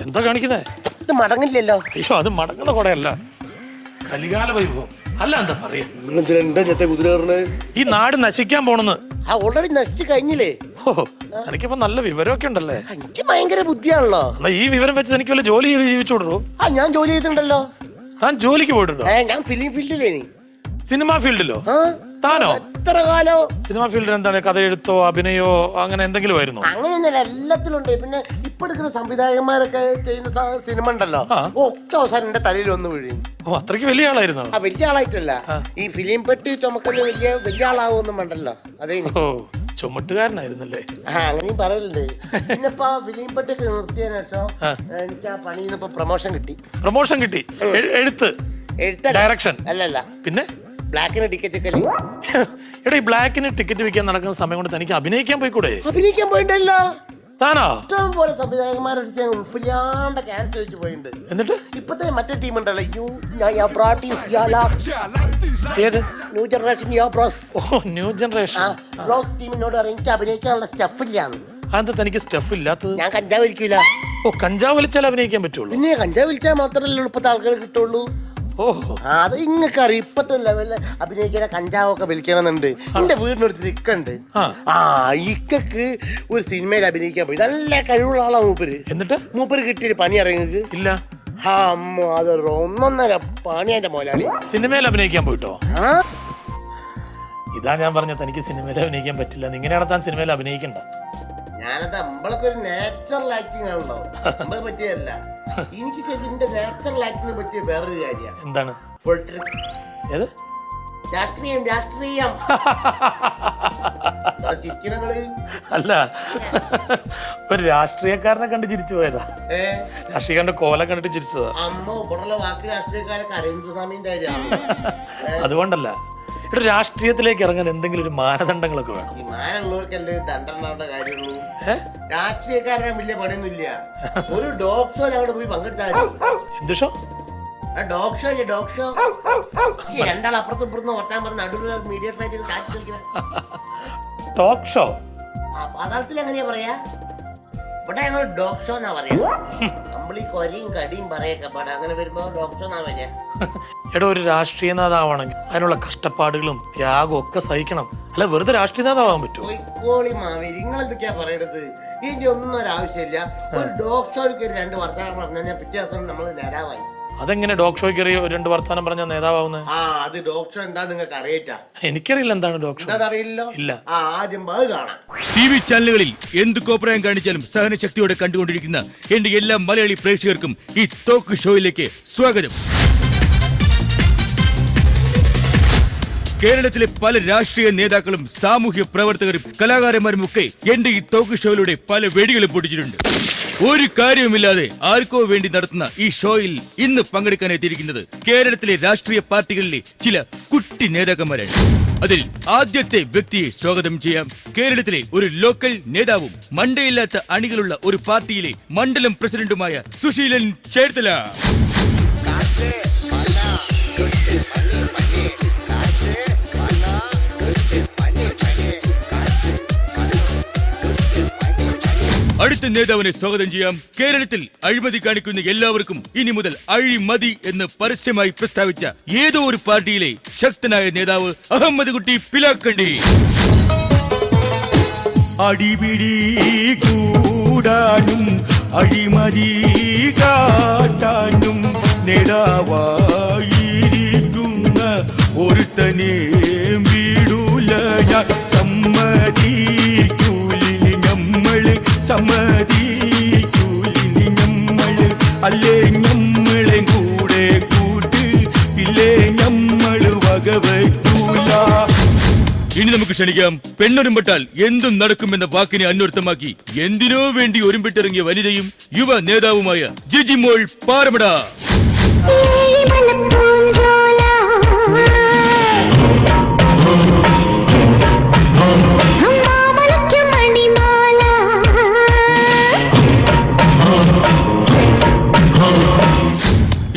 എന്താ കാണിക്കുന്നേ? ഇത് മടങ്ങില്ലല്ലോ. അയ്യോ, അത് മടങ്ങുന്ന കൊടയല്ല, കലികാല വൈഭവം അല്ല. എന്താ പറയാ, ഈ നാട് നശിക്കാൻ പോണെന്ന്. ഓൾറെഡി നശിച്ചു കഴിഞ്ഞില്ലേ? ഓ, എനിക്കിപ്പോ നല്ല വിവരമൊക്കെ ഉണ്ടല്ലേ? എനിക്ക് ഭയങ്കര ബുദ്ധിയാണല്ലോ. എന്നാ ഈ വിവരം വെച്ച് എനിക്ക് വല്ല ജോലി ചെയ്ത് ജീവിച്ചോടൂ. ഞാൻ ജോലി ചെയ്തിട്ടുണ്ടല്ലോ. താൻ ജോലിക്ക് പോയിട്ടുണ്ടോ? ഞാൻ ഫിലിം ഫീൽഡിലേ. സിനിമാ ഫീൽഡിലോ? താനോ? എത്ര കാലോ? സിനിമാ ഫീൽഡിൽ എന്താണ്, കഥ എഴുത്തോ അഭിനയോ അങ്ങനെ എന്തെങ്കിലും ആയിരുന്നോ? അങ്ങനെയൊന്നുമല്ല, എല്ലാത്തിലും ഉണ്ട്. പിന്നെ ഇപ്പൊ എടുക്കുന്ന സംവിധായകന്മാരൊക്കെ ചെയ്യുന്ന സിനിമ ഉണ്ടല്ലോ, ഒക്കെ അവസാനം എന്റെ തലയിൽ ഒന്ന് വീഴും. ഓ, അത്രയ്ക്ക് വലിയ ആളായിരുന്നോ? വലിയ ആളായിട്ടല്ല, ഈ ഫിലിം പെട്ടി ചുമക്കല് വലിയ ആളാവൊന്നും വേണ്ടല്ലോ. അതേ. ഓ, ചുമട്ടുകാരനായിരുന്നല്ലേ? അങ്ങനെയും പറയലുണ്ട്. പിന്നെ ഇപ്പൊ ഫിലിം പെട്ടിയൊക്കെ നിർത്തിയതിനു ശേഷം എനിക്ക് ആ പണിയിൽ നിന്ന് ഇപ്പൊ പ്രൊമോഷൻ കിട്ടി. പ്രൊമോഷൻ കിട്ടി? എഴുത്ത് ഡയറക്ഷൻ അല്ലല്ല, പിന്നെ ബ്ലാക്കിന് ടിക്കറ്റ് ഒക്കെ. എടാ, ഈ ബ്ലാക്കിന് ടിക്കറ്റ് വിൽക്കാൻ നടക്കുന്ന സമയം കൊണ്ട് തനിക്ക് അഭിനയിക്കാൻ പോയിക്കൂടെ? അഭിനയിക്കാൻ പോയിട്ടല്ലോ. താനോ? ഇഷ്ടം പോലെ സംവിധായകന്മാരെടുത്ത് ഞാൻ ഉൾപ്പെടാണ്ട് ക്യാൻസൽ വെച്ച് പോയിട്ടുണ്ട്. എന്നിട്ട് ഇപ്പത്തെ മറ്റേ ടീം ഉണ്ടല്ലോ, ന്യൂ ജനറേഷൻ. ഓ, ന്യൂ ജനറേഷൻ ടീമിനോട് പറയും എനിക്ക് അഭിനയിക്കാനുള്ള സ്റ്റഫ് ഇല്ലാന്ന്. അതെന്താ തനിക്ക് സ്റ്റഫ് ഇല്ലാത്തത്? ഞാൻ കഞ്ചാവ് വലിക്കൂല. ഓ, കഞ്ചാവ് വലിച്ചാൽ അഭിനയിക്കാൻ പറ്റുള്ളൂ? പിന്നെ കഞ്ചാവ് വലിച്ചാൽ മാത്രമല്ലേ ഇപ്പത്തെ ആൾക്കാർ കിട്ടുള്ളൂ. ഓഹോ, അത് ഇങ്ങക്ക് അറിയാം. ഇപ്പത്തെ ലെവലില് അഭിനയിക്കുന്ന കഞ്ചാവൊക്കെ വലിക്കണമെന്നുണ്ട്. എന്റെ വീടിനൊരു ഇക്കുണ്ട്. ഇക്കക്ക് ഒരു സിനിമയിൽ അഭിനയിക്കാൻ പോയി. നല്ല കഴിവുള്ള ആളാ മൂപ്പര്. എന്നിട്ട് മൂപ്പര് കിട്ടിയൊരു പണി അറിയുന്നത് ഇല്ല. അതൊരു 1.5 പണി. എന്റെ മോലാളി സിനിമയിൽ അഭിനയിക്കാൻ പോയിട്ടോ? ഇതാ ഞാൻ പറഞ്ഞത്, തനിക്ക് സിനിമയിൽ അഭിനയിക്കാൻ പറ്റില്ല. ഇങ്ങനെയാണ് താൻ സിനിമയിൽ അഭിനയിക്കണ്ട. ഞാനത് നമ്മളൊക്കെ ഒരു നാച്ചുറൽ ആക്ടിങ് ആണല്ലോ, നമ്മളെ പറ്റിയല്ല. എനിക്ക് ശരിന്റെ നാച്ചുറൽ ആക്ടിനെ പറ്റിയ വേറൊരു കാര്യമാണ്. എന്താണ്? പൊളിറ്റിക്സ്. ഏത്? രാഷ്ട്രീയം. അല്ല, ഒരു രാഷ്ട്രീയക്കാരനെ കണ്ട് ചിരിച്ചു പോയതാ. രാഷ്ട്രീയക്കാരന്റെ കോല കണ്ടിട്ട് ചിരിച്ചതാ. വാക്ക് രാഷ്ട്രീയക്കാരൊക്കെ അരവിന്ദസ്വാമിന്റെ കാര്യമാണ്. അതുകൊണ്ടല്ല. ഇവിടെ രാഷ്ട്രീയത്തിലേക്ക് ഇറങ്ങാൻ എന്തെങ്കിലും ഒരു മാനദണ്ഡങ്ങളൊക്കെ വേണം. ഈ മാനുള്ളവർക്കല്ലേ ദണ്ഡങ്ങളുടെ കാര്യമുള്ളൂ. രാഷ്ട്രീയക്കാരനെ വലിയ പണിയൊന്നുമില്ല. ഒരു ഡോഗ് ഷോ അങ്ങോട്ട് പോയി പങ്കെടുത്താൽ എന്ത് ഷോ? ഡോഗ് ഷോ ഇല്ലേ, ഡോഗ് ഷോ. രണ്ടാൾ അപ്പുറത്തും ഇപ്പുറത്തും വർത്താൻ പറഞ്ഞ നടുവിൽ മീഡിയ ടോക്ക് ഷോ. പാതാളത്തിൽ എങ്ങനെയാ പറയാ? ഇവിടെ ഞങ്ങൾ ഡോഗ് ഷോ എന്നാ പറയാ. നമ്മൾ ഈ കൊരയും കടിയും പറയൊക്കെ പാടാ. അങ്ങനെ വരുമ്പോ ഡോഗ് ഷോ എന്നാ പറയാ. എടോ, ഒരു രാഷ്ട്രീയ നേതാവാണെങ്കിൽ അതിനുള്ള കഷ്ടപ്പാടുകളും ത്യാഗവും ഒക്കെ സഹിക്കണം. അല്ല, വെറുതെ രാഷ്ട്രീയ നേതാവാൻ പറ്റുമോ? നിങ്ങൾ എന്തൊക്കെയാ പറയണത്? ഇനി ഒന്നും ഒരാവശ്യമില്ല. ഒരു ഡോഗ് ഷോയ്ക്ക് 2 വർത്തമാനം പറഞ്ഞാൽ പിറ്റേ ദിവസം നമ്മൾ നേതാവായി. അതെങ്ങനെ ഡോഗ് ഷോയ്ക്ക് 2 വർത്താനം പറഞ്ഞ നേതാവുന്നത്? അത് ഡോഗ് ഷോ എന്താ നിങ്ങൾക്ക് അറിയിട്ടാ? എനിക്കറിയില്ല എന്താണ് ഡോഗ് ഷോ. അറിയില്ലോ? ഇല്ല. ആദ്യം അത് കാണാം. TV ചാനലുകളിൽ എന്ത് കോപ്രായം കാണിച്ചാലും സഹനശക്തിയോടെ കണ്ടുകൊണ്ടിരിക്കുന്ന എന്റെ എല്ലാ മലയാളി പ്രേക്ഷകർക്കും ഈ ടോക്ക് ഷോയിലേക്ക് സ്വാഗതം. കേരളത്തിലെ പല രാഷ്ട്രീയ നേതാക്കളും സാമൂഹ്യ പ്രവർത്തകരും കലാകാരന്മാരും ഒക്കെ എന്റെ ഈ ടോക്ക് ഷോയിലൂടെ പല വെടികളും പൊട്ടിച്ചിട്ടുണ്ട്. ഒരു കാര്യവുമില്ലാതെ ആർക്കോ വേണ്ടി നടത്തുന്ന ഈ ഷോയിൽ ഇന്ന് പങ്കെടുക്കാൻ എത്തിയിരിക്കുന്നത് കേരളത്തിലെ രാഷ്ട്രീയ പാർട്ടികളിലെ ചില കുട്ടി നേതാക്കന്മാരാണ്. അതിൽ ആദ്യത്തെ വ്യക്തിയെ സ്വാഗതം ചെയ്യാം. കേരളത്തിലെ ഒരു ലോക്കൽ നേതാവും മണ്ടയില്ലാത്ത അണികളുള്ള ഒരു പാർട്ടിയിലെ മണ്ഡലം പ്രസിഡന്റുമായ സുശീലൻ ചേർത്തല. അടുത്ത നേതാവിനെ സ്വാഗതം ചെയ്യാം. കേരളത്തിൽ അഴിമതി കാണിക്കുന്ന എല്ലാവർക്കും ഇനി മുതൽ അഴിമതി എന്ന് പരസ്യമായി പ്രസ്താവിച്ച ഏതോ ഒരു പാർട്ടിയിലെ ശക്തനായ നേതാവ് അഹമ്മദ് കുട്ടി പിലാക്കണ്ടി. അടിപിടി കൂടാനും അഴിമതി കാട്ടാനും നേതാവായിരിക്കുന്ന ഒരുത്തനെ വീടൂല ഞാൻ. സമ്മതിക്കൂലിന് നമ്മള്, സമ്മതിക്കൂലിന് നമ്മള്, അല്ലേ നമ്മളെ കൂടെ കൂട്ട് ഇനി നമുക്ക് ക്ഷണിക്കാം പെണ്ണൊരുമ്പെട്ടാൽ എന്തും നടക്കുമെന്ന വാക്കിനെ അന്വർത്ഥമാക്കി എന്തിനോ വേണ്ടി ഒരുമ്പിട്ടിറങ്ങിയ വനിതയും യുവ നേതാവുമായ ജിജിമോൾ പാറമട.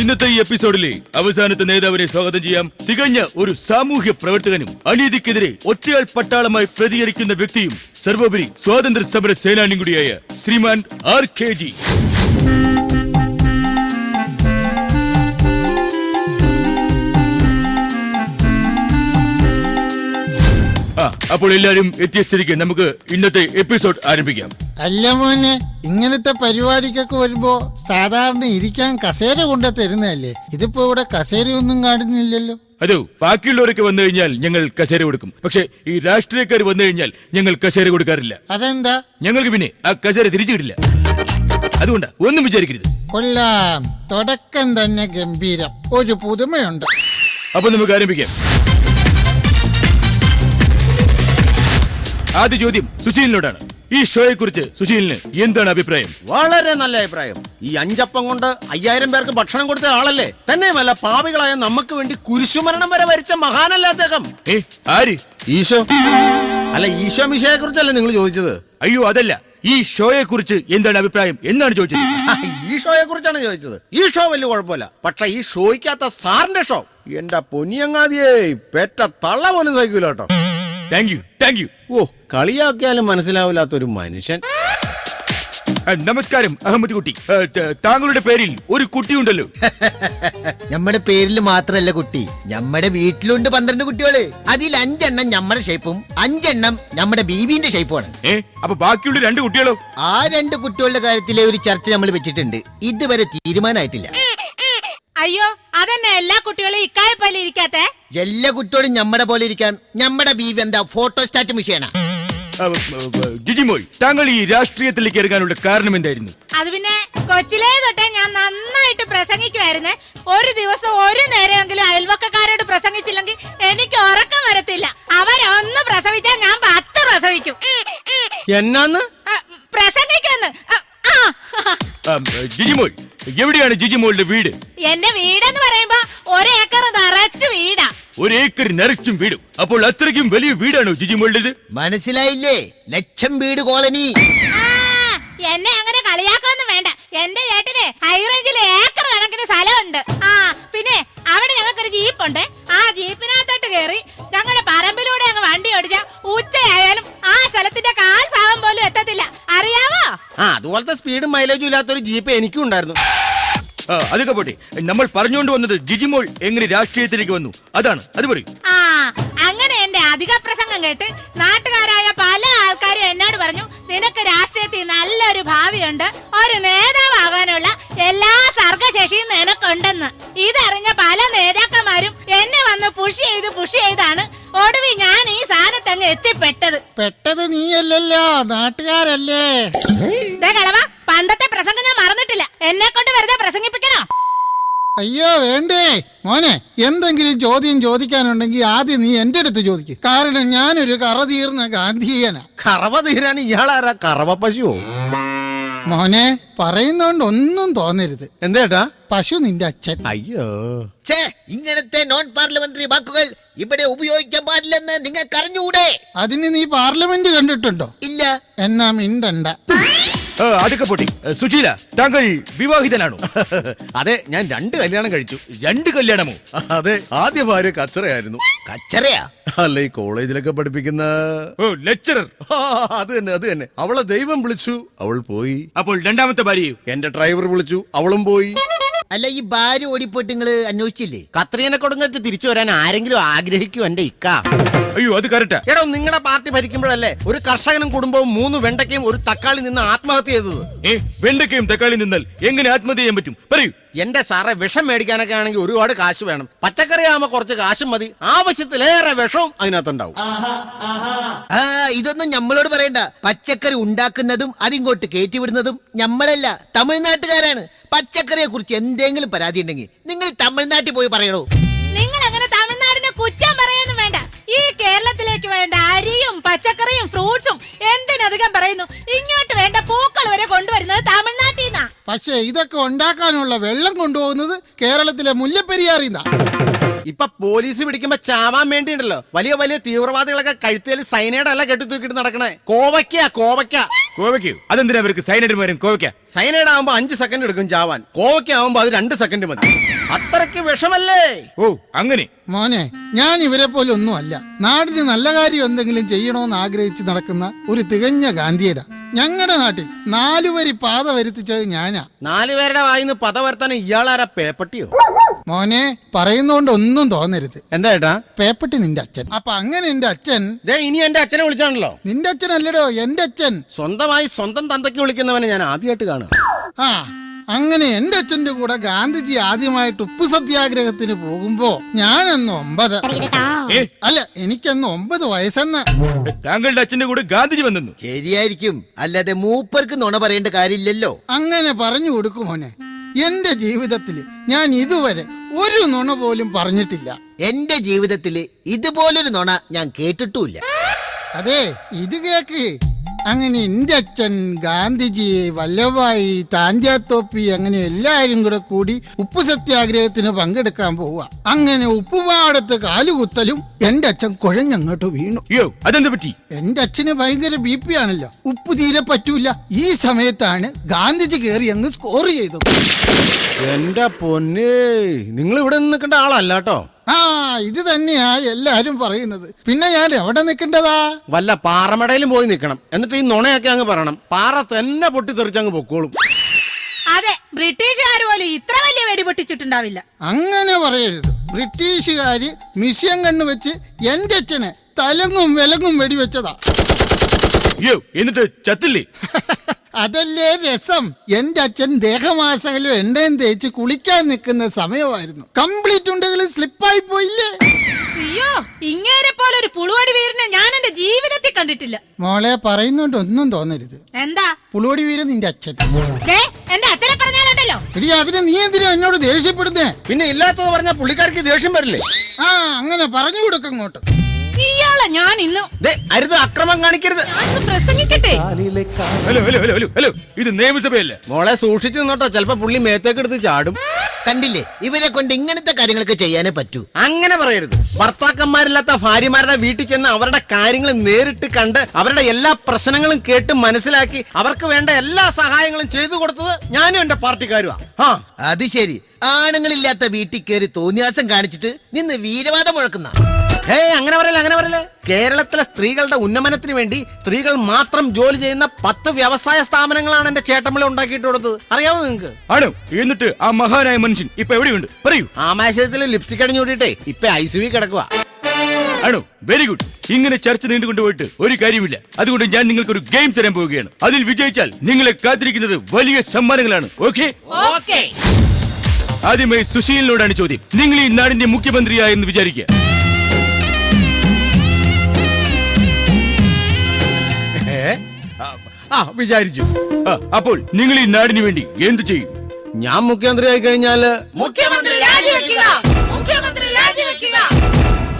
ഇന്നത്തെ ഈ എപ്പിസോഡിലെ അവസാനത്തെ നേതാവിനെ സ്വാഗതം ചെയ്യാം. തികഞ്ഞ ഒരു സാമൂഹ്യ പ്രവർത്തകനും അനീതിക്കെതിരെ ഒറ്റയാൾ പട്ടാളമായി പ്രതികരിക്കുന്ന വ്യക്തിയും സർവോപരി സ്വാതന്ത്ര്യ സമര സേനാനിയും കൂടിയായ ശ്രീമാൻ RKG. അപ്പോൾ എല്ലാരും എത്തിയ സ്ഥിതിക്ക് നമുക്ക് ഇന്നത്തെ എപ്പിസോഡ് ആരംഭിക്കാം. അല്ല മോനെ, ഇങ്ങനത്തെ പരിപാടിക്കൊക്കെ വരുമ്പോ സാധാരണ ഇരിക്കാൻ കസേര കൊണ്ട് തരുന്നതല്ലേ? ഇതിപ്പോ ഇവിടെ കസേരയൊന്നും കാണുന്നില്ലല്ലോ. അതോ, ബാക്കിയുള്ളവരൊക്കെ വന്നു കഴിഞ്ഞാൽ ഞങ്ങൾ കസേര കൊടുക്കും. പക്ഷെ ഈ രാഷ്ട്രീയക്കാർ വന്നു കഴിഞ്ഞാൽ ഞങ്ങൾ കസേര കൊടുക്കാറില്ല. അതെന്താ? ഞങ്ങൾക്ക് പിന്നെ ആ കസേര തിരിച്ചു കിട്ടില്ല. അതുകൊണ്ടാ, ഒന്നും വിചാരിക്കരുത്. കൊള്ളാം, തുടക്കം തന്നെ ഗംഭീരം, ഒരു പുതുമയുണ്ട്. അപ്പൊ നമുക്ക് ആരംഭിക്കാം. ആദ്യ ചോദ്യം സുശീലിനോടാണ്. ഈ ഷോയെ കുറിച്ച് സുശീലിന് എന്താണ് അഭിപ്രായം? വളരെ നല്ല അഭിപ്രായം. ഈ 5 അപ്പം കൊണ്ട് 5000 പേർക്ക് ഭക്ഷണം കൊടുത്ത ആളല്ലേ. തന്നെയുമല്ല, പാപികളായ നമുക്ക് വേണ്ടി കുരിശുമരണം വരെ വരിച്ച മഹാനല്ലേ അദ്ദേഹം. ആര്? ഈശോ. അല്ല, ഈശോ മിശിഹായെ കുറിച്ചല്ലേ നിങ്ങൾ ചോദിച്ചത്? അയ്യോ, അതല്ല, ഈ ഷോയെ കുറിച്ച് എന്താണ് അഭിപ്രായം എന്നാണ് ചോദിച്ചത്. ഈ ഷോയെ കുറിച്ചാണ് ചോദിച്ചത്. ഈ ഷോ വലിയ കുഴപ്പമില്ല. പക്ഷെ ഈ ഷോയ്ക്കകത്ത സാറിന്റെ ഷോ എന്റെ പൊന്നിയങ്ങാതിയേ പെറ്റ തള്ള പോലും സഹിക്കൂല കേട്ടോ. Thank you. ഓ, കളിയാക്കിയാലും മനസ്സിലാവില്ലാത്തൊരു മനുഷ്യൻ. നമസ്കാരം അഹമ്മദ് കുട്ടി. താങ്കളുടെ പേരിൽ ഒരു കുട്ടിയുണ്ടല്ലോ. നമ്മുടെ പേരിൽ മാത്രല്ല കുട്ടി, നമ്മുടെ വീട്ടിലുണ്ട് 12 കുട്ടികള്. അതിൽ 5 എണ്ണം നമ്മുടെ ഷേപ്പും 5 എണ്ണം നമ്മുടെ ബീബിന്റെ ഷേപ്പുമാണ്. അപ്പൊ ബാക്കിയുള്ള 2 കുട്ടികളോ? ആ 2 കുട്ടികളുടെ കാര്യത്തിലെ ഒരു ചർച്ച നമ്മൾ വെച്ചിട്ടുണ്ട്. ഇതുവരെ തീരുമാനമായിട്ടില്ല. അയ്യോ, അതന്നെ എല്ലാ കുട്ടികളും ഇക്കായ പോലെ ഇരിക്കാത്തെ. എല്ലാ കുട്ടികളും നമ്മുടെ പോലെ ഇരിക്കാൻ നമ്മുടെ ബീവി എന്താ ഫോട്ടോസ്റ്റാറ്റ് മിഷീനാ? ജിജിമോൾ, താങ്കൾ ഈ രാഷ്ട്രീയത്തിലേക്ക് ഇറങ്ങാനുള്ള കാരണം എന്തായിരുന്നു? അത് പിന്നെ കൊച്ചിലേ തൊട്ടേ ഞാൻ നന്നായിട്ട് പ്രസംഗിക്കുമായിരുന്നേ. ഒരു ദിവസം ഒരു നേരമെങ്കിലും അയൽവക്കക്കാരോട് പ്രസംഗിച്ചില്ലെങ്കിൽ എനിക്ക് ഉറക്കം വരത്തില്ല. അവരൊന്ന് പ്രസവിച്ചാൽ ഞാൻ 10 പ്രസവിക്കും. എന്നാന്ന് പ്രസംഗിക്കുന്ന്. ജിജിമോൾ, എവിടെയാണ് ജിജിമോളുടെ വീട്? എന്റെ വീടെന്ന് പറയുമ്പോ 1 ഏക്കർ നിറച്ച് വീടാ. 1 ഏക്കർ നിറച്ചും വീടും. അപ്പോൾ അത്രയ്ക്കും വലിയ വീടാണോ ജിജിമോളുടേത്? മനസ്സിലായില്ലേ? 1,00,000 വീട് കോളനി. എന്നെ അങ്ങനെ കളിയാക്കൊന്നും വേണ്ട. എന്റെ ചേട്ടന് ഹൈറേഞ്ചിൽ ഏക്കർ കണക്കിന് സ്ഥലമുണ്ട്. പിന്നെ അവിടെ ഞങ്ങൾക്കൊരു ജീപ്പുണ്ട്. ആ ജീപ്പിനകത്തോട്ട് കയറി ഞങ്ങളുടെ പറമ്പിലൂടെ അങ്ങ് വണ്ടി ഓടിച്ച ഉച്ചയായാലും ആ സ്ഥലത്തിന്റെ 1/4 ഭാഗം പോലും എത്തത്തില്ല. അറിയാവോ? അതുപോലത്തെ സ്പീഡും മൈലേജും ഇല്ലാത്തൊരു ജീപ്പ് എനിക്കും ഉണ്ടായിരുന്നു. അതൊക്കെ പോട്ടെ, നമ്മൾ പറഞ്ഞുകൊണ്ട് വന്നത് ജിജിമോൾ എങ്ങനെ രാഷ്ട്രീയത്തിലേക്ക് വന്നു, അതാണ്. അത് പറയും. അങ്ങനെ എന്റെ അധിക പ്രസംഗം കേട്ട് നാട്ടുകാരായ പല ആൾക്കാരും എന്നോട് പറഞ്ഞു, നിനക്ക് രാഷ്ട്രീയത്തിൽ നല്ലൊരു ഭാവിയുണ്ട്, ഒരു നേതാവാകാനുള്ള എല്ലാ സർഗശേഷിയും നിനക്കുണ്ടെന്ന്. ഇതറിഞ്ഞ പല നേതാക്കന്മാരും എന്നെ വന്ന് പുഷ് ചെയ്താണ് ഒടുവിൽ ഞാൻ ഈ സ്ഥാനത്തങ്ങ് എത്തിപ്പെട്ടത്. പെട്ടത് നീയല്ലല്ലോ, നാട്ടുകാരല്ലേ. കളവ, പണ്ടത്തെ പ്രസംഗം ഞാൻ മറന്നിട്ടില്ല. എന്നെ കൊണ്ട് വെറുതെ പ്രസംഗിപ്പിക്കണോ? അയ്യോ വേണ്ടേ മോനെ, എന്തെങ്കിലും ചോദ്യം ചോദിക്കാനുണ്ടെങ്കിൽ ആദ്യം നീ എന്റെ അടുത്ത് ചോദിക്ക്. കാരണം ഞാനൊരു കറ തീർന്ന ഗാന്ധിയനാ. കറവ തീരാൻ ഇയാളാരാ? കറവ പശുവോ? മോനെ, പറയുന്നോണ്ട് ഒന്നും തോന്നരുത്. എന്തേട്ടാ? പശു നിന്റെ അച്ഛൻ. അയ്യോ, ഇങ്ങനത്തെ നോൺ പാർലമെന്ററി വാക്കുകൾ ഇവിടെ ഉപയോഗിക്കാൻ പാടില്ലെന്ന് നിങ്ങൾക്ക് അറിഞ്ഞുകൂടെ? അതിന് നീ പാർലമെന്റ് കണ്ടിട്ടുണ്ടോ? ഇല്ല. എന്നാ മിണ്ടണ്ട. അതൊക്കെ പോട്ടെ. സുശീല, താങ്കൾ വിവാഹിതനാണോ? അതെ, ഞാൻ 2 കല്യാണം കഴിച്ചു. 2 കല്യാണമോ? അതെ, ആദ്യ ഭാര്യ കച്ചറയായിരുന്നു. കച്ചറയാ? അല്ല, ഈ കോളേജിലൊക്കെ പഠിപ്പിക്കുന്ന ലെക്ചറർ. അത് തന്നെ. അവളെ ദൈവം വിളിച്ചു, അവൾ പോയി. അപ്പോൾ രണ്ടാമത്തെ ഭാര്യയോ? എന്റെ ഡ്രൈവർ വിളിച്ചു, അവളും പോയി. അല്ല, ഈ ഭാര്യ ഓടിപ്പോയിട്ട് നിങ്ങള് അന്വേഷിച്ചില്ലേ? കത്രീനെ കൊടുങ്ങിട്ട് തിരിച്ചു വരാൻ ആരെങ്കിലും ആഗ്രഹിക്കൂ എന്റെ ഇക്ക? അയ്യോ, അത് കറക്റ്റാ. എടോ, നിങ്ങളുടെ പാർട്ടി ഭരിക്കുമ്പോഴല്ലേ ഒരു കർഷകനും കുടുംബവും 3 വെണ്ടയ്ക്കയും 1 തക്കാളി നിന്ന് ആത്മഹത്യ ചെയ്തത്? വെണ്ടയ്ക്കയും തക്കാളി നിന്നാൽ എങ്ങനെ ആത്മഹത്യ ചെയ്യാൻ പറ്റും? പറയൂ. എന്റെ സാറെ, വിഷം മേടിക്കാനൊക്കെ ആണെങ്കിൽ ഒരുപാട് കാശ് വേണം. പച്ചക്കറി ആകുമ്പോ കുറച്ച് കാശും മതി. ആവശ്യത്തിലേറെ വിഷവും അതിനകത്തുണ്ടാവും. ഇതൊന്നും നമ്മളോട് പറയണ്ട. പച്ചക്കറി ഉണ്ടാക്കുന്നതും അതിങ്ങോട്ട് കയറ്റിവിടുന്നതും നമ്മളല്ല, തമിഴ്നാട്ടുകാരാണ്. പച്ചക്കറിയെ കുറിച്ച് എന്തെങ്കിലും പരാതി ഉണ്ടെങ്കിൽ നിങ്ങൾ തമിഴ്നാട്ടിൽ പോയി പറയണോ. നിങ്ങൾ അങ്ങനെ തമിഴ്നാടിനെ കുറ്റം പറയാനും വേണ്ട. ഈ കേരളത്തിലേക്ക് വേണ്ട പക്ഷേ ഇതൊക്കെ ഉണ്ടാക്കാനുള്ള വെള്ളം കൊണ്ടുപോകുന്നത് കേരളത്തിലെ മുല്ലപ്പെരിയാറിന്നാ. ഇപ്പൊ പോലീസ് പിടിക്കുമ്പോ ചാവാൻ വേണ്ടിയുണ്ടല്ലോ വലിയ വലിയ തീവ്രവാദികളൊക്കെ കഴുത്തേൽ സൈനൈഡ് അല്ല കെട്ടി തൂക്കിട്ട് നടക്കണേ. കോവയ്ക്ക കോവയ്ക്കോ? അതെന്തിനാ അവർക്ക് സൈനൈഡ് വരും? കോവയ്ക്ക സൈനൈഡ് ആവുമ്പോ 5 സെക്കൻഡ് എടുക്കും ചാവാൻ. കോവയ്ക്ക ആവുമ്പോ അത് 2 സെക്കൻഡ് മതി. അത്രയ്ക്ക് വിഷമല്ലേ? ഓ അങ്ങനെ. മോനെ, ഞാൻ ഇവരെ പോലെ ഒന്നുമല്ല. നാടിന് നല്ല കാര്യം എന്തെങ്കിലും ചെയ്യണമെന്ന് ആഗ്രഹിച്ച് നടക്കുന്ന ഒരു തികഞ്ഞ ഗാന്ധിയടാ. ഞങ്ങളുടെ നാട്ടിൽ 4 വരി പാത വരുത്തിച്ചത് ഞാനാ. 4 പേരുടെ വായിന്ന് പത വരുത്താൻ ഇയാളാരാ? പേപ്പട്ടിയോ? മോനെ, പറയുന്നോണ്ട് ഒന്നും തോന്നരുത്. എന്താ ഏട്ടാ? പേപ്പട്ടി നിന്റെ അച്ഛൻ. അപ്പൊ അങ്ങനെ എന്റെ അച്ഛൻ ഇനി എന്റെ അച്ഛനെ വിളിച്ചാണല്ലോ. നിന്റെ അച്ഛനല്ലടോ, എന്റെ അച്ഛൻ. സ്വന്തമായി സ്വന്തം തന്തയ്ക്ക് വിളിക്കുന്നവനെ ഞാൻ ആദ്യമായിട്ട് കാണുക. ആ, അങ്ങനെ എന്റെ അച്ഛന്റെ കൂടെ ഗാന്ധിജി ആദ്യമായിട്ട് ഉപ്പു സത്യാഗ്രഹത്തിന് പോകുമ്പോ ഞാനന്ന് 9. അല്ല, എനിക്കന്ന് 9 വയസ്സെന്ന്. താങ്കളുടെ അച്ഛന്റെ കൂടെ ഗാന്ധിജി വന്നു. ശരിയായിരിക്കും, അല്ലാതെ മൂപ്പർക്ക് നുണ പറയേണ്ട കാര്യമില്ലല്ലോ. അങ്ങനെ പറഞ്ഞു കൊടുക്കും മോനെ. എന്റെ ജീവിതത്തിൽ ഞാൻ ഇതുവരെ ഒരു നുണ പോലും പറഞ്ഞിട്ടില്ല. എന്റെ ജീവിതത്തില് ഇതുപോലൊരു നുണ ഞാൻ കേട്ടിട്ടുമില്ല. അതെ, ഇത് കേക്ക്. അങ്ങനെ എന്റെ അച്ഛൻ, ഗാന്ധിജി, വല്ലഭായി, താഞ്ചാത്തോപ്പി, അങ്ങനെ എല്ലാരും കൂടി ഉപ്പു സത്യാഗ്രഹത്തിന് പങ്കെടുക്കാൻ പോവുക. അങ്ങനെ ഉപ്പുപാടത്ത് കാലുകുത്തലും എന്റെ അച്ഛൻ കുഴഞ്ഞങ്ങോട്ട് വീണു. അതെന്ത് പറ്റി? എന്റെ അച്ഛന് ഭയങ്കര BP ആണല്ലോ, ഉപ്പ് തീരെ പറ്റൂല. ഈ സമയത്താണ് ഗാന്ധിജി കയറി അങ്ങ് സ്കോർ ചെയ്തത്. എന്റെ പൊന്നേ, നിങ്ങൾ ഇവിടെ നിൽക്കേണ്ട ആളല്ല കേട്ടോ. ആ, ഇത് തന്നെയാ എല്ലാരും പറയുന്നത്. പിന്നെ ഞാൻ എവിടെ നിൽക്കേണ്ടതാ? വല്ല പാറമടയിലും പോയി നിൽക്കണം. എന്നിട്ട് ഈ നുണയൊക്കെ അങ്ങ് പറയണം. പാറ തന്നെ പൊട്ടിത്തെറിച്ചങ്ങ് പൊക്കോളും. അതെ, ബ്രിട്ടീഷുകാർ പോലും ഇത്ര വലിയ വെടി പൊട്ടിച്ചിട്ടുണ്ടാവില്ല. അങ്ങനെ പറയരുത്. ബ്രിട്ടീഷുകാര് മിഷ്യൻ കണ്ണു വെച്ച് എന്റെ അച്ഛനെ തലങ്ങും വിലങ്ങും വെടിവെച്ചതാ. എന്നിട്ട് ചത്തില്ലേ? അതല്ലേ രസം. എന്റെ അച്ഛൻ ദേഹമാസകലും എണ്ണയും തേച്ച് കുളിക്കാൻ നിൽക്കുന്ന സമയമായിരുന്നു. കംപ്ലീറ്റ് ഉണ്ടെങ്കിൽ സ്ലിപ്പായി പോയില്ലേ? അയ്യോ, ഇങ്ങേരെ പോലെ ഒരു പുളുവടി വീരനെ ഞാൻ എന്റെ ജീവിതത്തിൽ കണ്ടിട്ടില്ല. മോളെ, പറയുന്നോണ്ട് ഒന്നും തോന്നരുത്. എന്താ പുളുവടി വീരൻ നിന്റെ അച്ഛൻ. എന്റെ അച്ഛനെ പറഞ്ഞാലുണ്ടല്ലോ. എടി, അതിന് നീ എന്തിനാ എന്നോട് ദേഷ്യപ്പെടുന്നേ? പിന്നെ ഇല്ലാത്തത് പറഞ്ഞാൽ പുള്ളിക്കാർക്ക് ദേഷ്യം വരില്ലേ? ആ, അങ്ങനെ പറഞ്ഞു കൊടുക്കങ്ങോട്ട്. ഇയാളെ ഞാൻ ഇന്ന് അരുത്, അക്രമം കാണിക്കരുത്. പ്രസംഗിക്കട്ടെ. Hello hello hello hello hello, ഇത് നിയമസഭയല്ല. മോളെ സൂക്ഷിച്ചു നിന്നോട്ടോ, ചിലപ്പോ പുള്ളി മേത്തേക്ക് എടുത്ത് ചാടും. കണ്ടില്ലേ, ഇവരെ കൊണ്ട് ഇങ്ങനത്തെ കാര്യങ്ങളൊക്കെ ചെയ്യാനേ പറ്റൂ. അങ്ങനെ പറയരുത്. ഭർത്താക്കന്മാരില്ലാത്ത ഭാര്യമാരുടെ വീട്ടിൽ ചെന്ന് അവരുടെ കാര്യങ്ങൾ നേരിട്ട് കണ്ട് അവരുടെ എല്ലാ പ്രശ്നങ്ങളും കേട്ട് മനസ്സിലാക്കി അവർക്ക് വേണ്ട എല്ലാ സഹായങ്ങളും ചെയ്തു കൊടുത്തത് ഞാനും എന്റെ പാർട്ടിക്കാരുമാ. അത് ശരി, ആണുങ്ങളില്ലാത്ത വീട്ടിൽ കയറി തോന്നിയാസം കാണിച്ചിട്ട് നിന്ന് വീരവാദം മുഴക്കുന്ന. അങ്ങനെ പറയല്ലേ. കേരളത്തിലെ സ്ത്രീകളുടെ ഉന്നമനത്തിന് വേണ്ടി സ്ത്രീകൾ മാത്രം ജോലി ചെയ്യുന്ന 10 വ്യവസായ സ്ഥാപനങ്ങളാണ് എന്റെ ചേട്ടമ്പിള ഉണ്ടാക്കിയിട്ട് കൊടുത്തത്. അറിയാമോ നിങ്ങൾക്ക്? ആണോ? എന്നിട്ട് ആ മഹാനായ മനുഷ്യൻ ഇപ്പൊ എവിടെയുണ്ട്? പറയൂ. ആമാശയത്തിൽ ലിപ്സ്റ്റിക് അടിഞ്ഞൂട്ടിട്ടേ ഇപ്പൊ ICU കിടക്കുക. ആണോ? Very good. ഇങ്ങനെ ചർച്ച നീണ്ടുകൊണ്ടുപോയിട്ട് ഒരു കാര്യമില്ല. അതുകൊണ്ട് ഞാൻ നിങ്ങൾക്ക് ഒരു ഗെയിം തരാൻ പോവുകയാണ്. അതിൽ വിജയിച്ചാൽ നിങ്ങളെ കാത്തിരിക്കുന്നത് വലിയ സമ്മാനങ്ങളാണ്. ഓക്കെ? ആദ്യമായി സുശീലിനോടാണ് ചോദ്യം. നിങ്ങൾ ഈ നാടിന്റെ മുഖ്യമന്ത്രിയായെന്ന് വിചാരിക്കുക. വിചാരിച്ചു. അപ്പോൾ നിങ്ങൾ ഈ നാടിന് വേണ്ടി എന്ത് ചെയ്യും? ഞാൻ മുഖ്യമന്ത്രി ആയി കഴിഞ്ഞാല്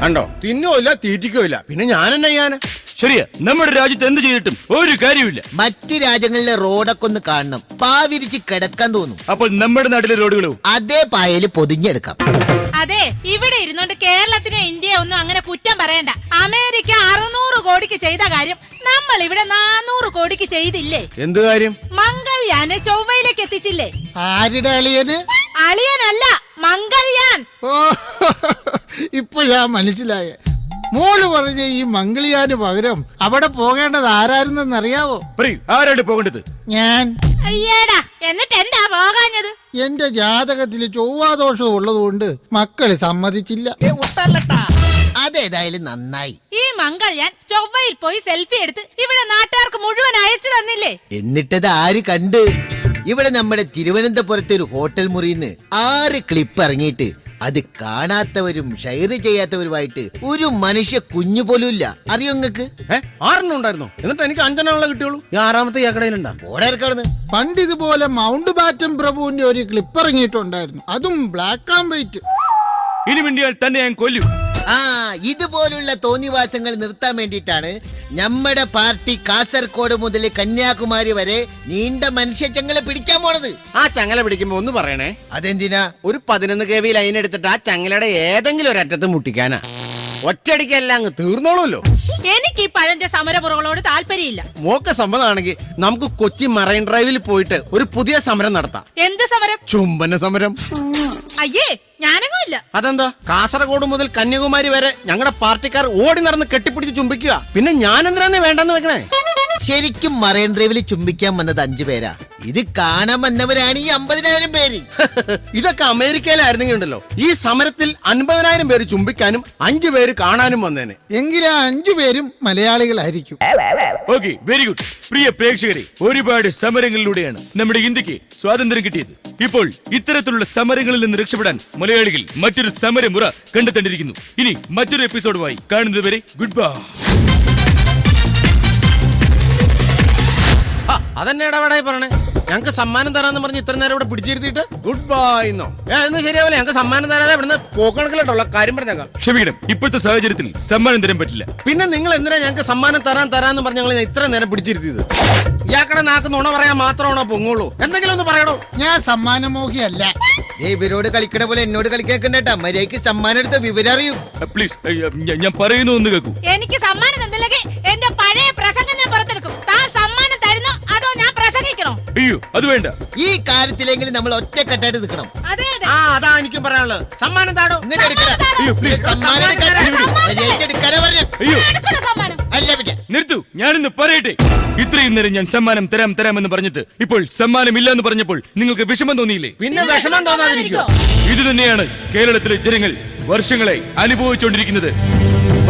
കണ്ടോ, തിന്നോയില്ല തീറ്റിക്കോയില്ല, പിന്നെ ഞാൻ എന്നെ ചെയ്യാന്. ശരിയാ, നമ്മുടെ രാജ്യത്ത് എന്ത് ചെയ്തിട്ടും ഒരു കാര്യമില്ല. മറ്റ് രാജ്യങ്ങളിലെ റോഡൊക്കെ ഒന്ന് കാണണം, പാവിരിച്ച് കിടക്കാൻ തോന്നും. അപ്പോൾ നമ്മുടെ നാട്ടിലെ റോഡുകളോ? അതേ പായല് പൊതിഞ്ഞെടുക്കാം. അതെ, ഇവിടെ ഇരുന്നോണ്ട് കേരളത്തിനെ ഇന്ത്യ ഒന്നും അങ്ങനെ കുറ്റം പറയണ്ട. അമേരിക്ക 600 കോടിക്ക് ചെയ്ത കാര്യം നമ്മൾ ഇവിടെ 400 കോടിക്ക് ചെയ്തില്ലേ? എന്ത് കാര്യം? മംഗൾയാനെ ചൊവ്വയിലേക്ക് എത്തിച്ചില്ലേ? ആരുടെ അളിയന്? അളിയനല്ല, മംഗൾയാൻ. ഓ, ഇപ്പോഴാ മനസ്സിലായ. മോള് പറഞ്ഞ ഈ മംഗളിയാന് പകരം അവിടെ പോകേണ്ടത് ആരായിരുന്നെന്നറിയാവോ? ആരാണ് പോകേണ്ടത്? ഞാൻ. അയ്യേടാ, എന്നിട്ട് എന്താ പോകാഞ്ഞത്? എന്റെ ജാതകത്തിൽ ചൊവ്വാദോഷം ഉള്ളതുകൊണ്ട് മക്കള് സമ്മതിച്ചില്ല. അതേതായാലും നന്നായി. ഈ മംഗൾയാൻ ചൊവ്വയിൽ പോയി സെൽഫി എടുത്ത് ഇവിടെ നാട്ടുകാർക്ക് മുഴുവൻ അയച്ചു തന്നില്ലേ? എന്നിട്ടത് ആര് കണ്ട്? ഇവിടെ നമ്മുടെ തിരുവനന്തപുരത്തെ ഒരു ഹോട്ടൽ മുറിന്ന് 6 ക്ലിപ്പ് ഇറങ്ങിയിട്ട് അത് കാണാത്തവരും ഷെയർ ചെയ്യാത്തവരുമായിട്ട് ഒരു മനുഷ്യ കുഞ്ഞു പോലും ഇല്ല. അറിയോ നിങ്ങക്ക്? 6 ഉണ്ടായിരുന്നോ? എന്നിട്ട് എനിക്ക് 5 കിട്ടിയുള്ളൂ. 6ാമത്തെ യാക്കടയിലുണ്ടാ. പണ്ട് ഇതുപോലെ മൗണ്ട് ബാറ്റൻ പ്രഭുവിന്റെ ഒരു ക്ലിപ്പ് ഇറങ്ങിയിട്ടുണ്ടായിരുന്നു, അതും ബ്ലാക്ക് ആൻഡ് വൈറ്റ്. ഇനി മിണ്ടിയാൽ തന്നെ ഞാൻ കൊല്ലും. ആ ഇതുപോലുള്ള തോന്നിവാസങ്ങൾ നിർത്താൻ വേണ്ടിയിട്ടാണ് നമ്മുടെ പാർട്ടി കാസർഗോഡ് മുതൽ കന്യാകുമാരി വരെ നീണ്ട മനുഷ്യച്ചങ്ങല പിടിക്കാൻ പോണത്. ആ ചങ്ങല പിടിക്കുമ്പോ ഒന്ന് പറയണേ, അതെന്തിനാ? ഒരു 11 kV ലൈൻ എടുത്തിട്ട് ആ ചങ്ങലയുടെ ഏതെങ്കിലും ഒരറ്റത്ത് മുട്ടിക്കാനാ. ഒറ്റയടിക്കല്ല അങ്ങ് തീർന്നോളൂല്ലോ. എനിക്ക് ഈ പഴഞ്ച സമരമുറകളോട് താല്പര്യമില്ല. മോക്ക സമ്മതമാണെങ്കിൽ നമുക്ക് കൊച്ചി മറൈൻ ഡ്രൈവിൽ പോയിട്ട് ഒരു പുതിയ സമരം നടത്താം. എന്ത് സമരം? ചുംബന സമരം. അയ്യേ, ഞാനങ്ങുമില്ല. അതെന്താ? കാസർഗോഡ് മുതൽ കന്യാകുമാരി വരെ ഞങ്ങളുടെ പാർട്ടിക്കാർ ഓടി നടന്ന് കെട്ടിപ്പിടിച്ച് ചുംബിക്കുക. പിന്നെ ഞാൻ എന്തിനാന്ന് വേണ്ടെന്ന് വെക്കണേ? ശരിക്കും മറൈൻ ഡ്രൈവിൽ ചുംബിക്കാൻ വന്നത് 5 പേരാ. ഇത് കാണാൻ വന്നവരാണ് ഈ 50,000 പേര്. ഇതൊക്കെ അമേരിക്കയിലായിരുന്നെങ്കിൽ ഉണ്ടല്ലോ, ഈ സമരത്തിൽ 50,000 പേര് ചുംബിക്കാനും 5 പേര് കാണാനും വന്നേനെ. എങ്കിലും 5 പേരും മലയാളികളായിരിക്കും. Okay, very good. പ്രിയ പ്രേക്ഷകരെ, ഒരുപാട് സമരങ്ങളിലൂടെയാണ് നമ്മുടെ ഇന്ത്യക്ക് സ്വാതന്ത്ര്യം കിട്ടിയത്. ഇപ്പോൾ ഇത്തരത്തിലുള്ള സമരങ്ങളിൽ നിന്ന് രക്ഷപ്പെടാൻ മലയാളികൾ മറ്റൊരു സമരമുറ കണ്ടെത്തേണ്ടിയിരിക്കുന്നു. ഇനി മറ്റൊരു എപ്പിസോഡുമായി കാണുന്നത് വരെ ഗുഡ് ബൈ. അതെന്നെ ഇടപെടായി പറയണേ. ഞങ്ങൾക്ക് സമ്മാനം തരാന്ന് പറഞ്ഞ് ഇത്ര നേരം ഇവിടെ പിടിച്ചിരുത്തിയിട്ട് ഗുഡ് ബൈ എന്നോ? എന്ന് ശരിയാവില്ല. ഞങ്ങൾക്ക് സമ്മാനം തരാതെ ഇവിടുന്ന് പോക്കണക്കിലോട്ടുള്ള കാര്യം പറഞ്ഞേക്കാം. ക്ഷമിക്കണം, ഇപ്പോഴത്തെ സാഹചര്യത്തിൽ സമ്മാനം തരാൻ പറ്റില്ല. പിന്നെ നിങ്ങൾ എന്തിനാ ഞങ്ങൾക്ക് സമ്മാനം തരാന്ന് പറഞ്ഞ് ഞങ്ങൾ ഇത്ര നേരം പിടിച്ചിരുത്തിയത്? ഇയാക്കടെ നാക്ക് നുണ പറയാൻ മാത്രമാണോ പൊങ്ങുള്ളൂ? എന്തെങ്കിലും ഒന്ന് പറയണോ? ഞാൻ സമ്മാനമോഹിയല്ല. ഇവരോട് കളിക്കണ പോലെ എന്നോട് കളിക്കേക്കണ്ടേട്ടാ. മര്യാദക്ക് സമ്മാനം എടുത്ത വിവരം അറിയും. പ്ലീസ്, ഞാൻ പറയുന്നു ഒന്ന് കേൾക്കൂ. എനിക്ക് സമ്മാനം തന്നില്ലെങ്കിൽ എന്റെ പഴയ പ്രസംഗം ഞാൻ പുറത്തെടുക്കും. താൻ സമ്മാനം തരുന്നോ അതോ ഞാൻ പ്രസംഗിക്കണോ? അയ്യോ, അത് വേണ്ട. ഈ കാര്യത്തിലെങ്കിലും നമ്മൾ ഒറ്റക്കെട്ടായിട്ട് നിൽക്കണം. അതെ അതെ. ആ, അതാ എനിക്കും പറയാനുള്ളത്. സമ്മാനം താടോ. ഇങ്ങനെ എടുക്കണം. അയ്യോ, പ്ലീസ്. സമ്മാനം എടുക്കാനാ. മര്യാദയ്ക്ക് എടുക്കാനാ പറഞ്ഞു. അയ്യോ, എടുക്കണോ സമ്മാനം? അല്ല പിന്നെ നിർത്തൂ. ഞാനിന്ന് പറയട്ടെ. ഇത്രയും നേരം ഞാൻ സമ്മാനം തരാമെന്ന് പറഞ്ഞിട്ട് ഇപ്പോൾ സമ്മാനം ഇല്ല എന്ന് പറഞ്ഞപ്പോൾ നിങ്ങൾക്ക് വിഷമം തോന്നിയില്ലേ? പിന്നെ വിഷമം തോന്നാതിരിക്കോ? ഇത് തന്നെയാണ് കേരളത്തിലെ ജനങ്ങൾ വർഷങ്ങളായി അനുഭവിച്ചുകൊണ്ടിരിക്കുന്നത്.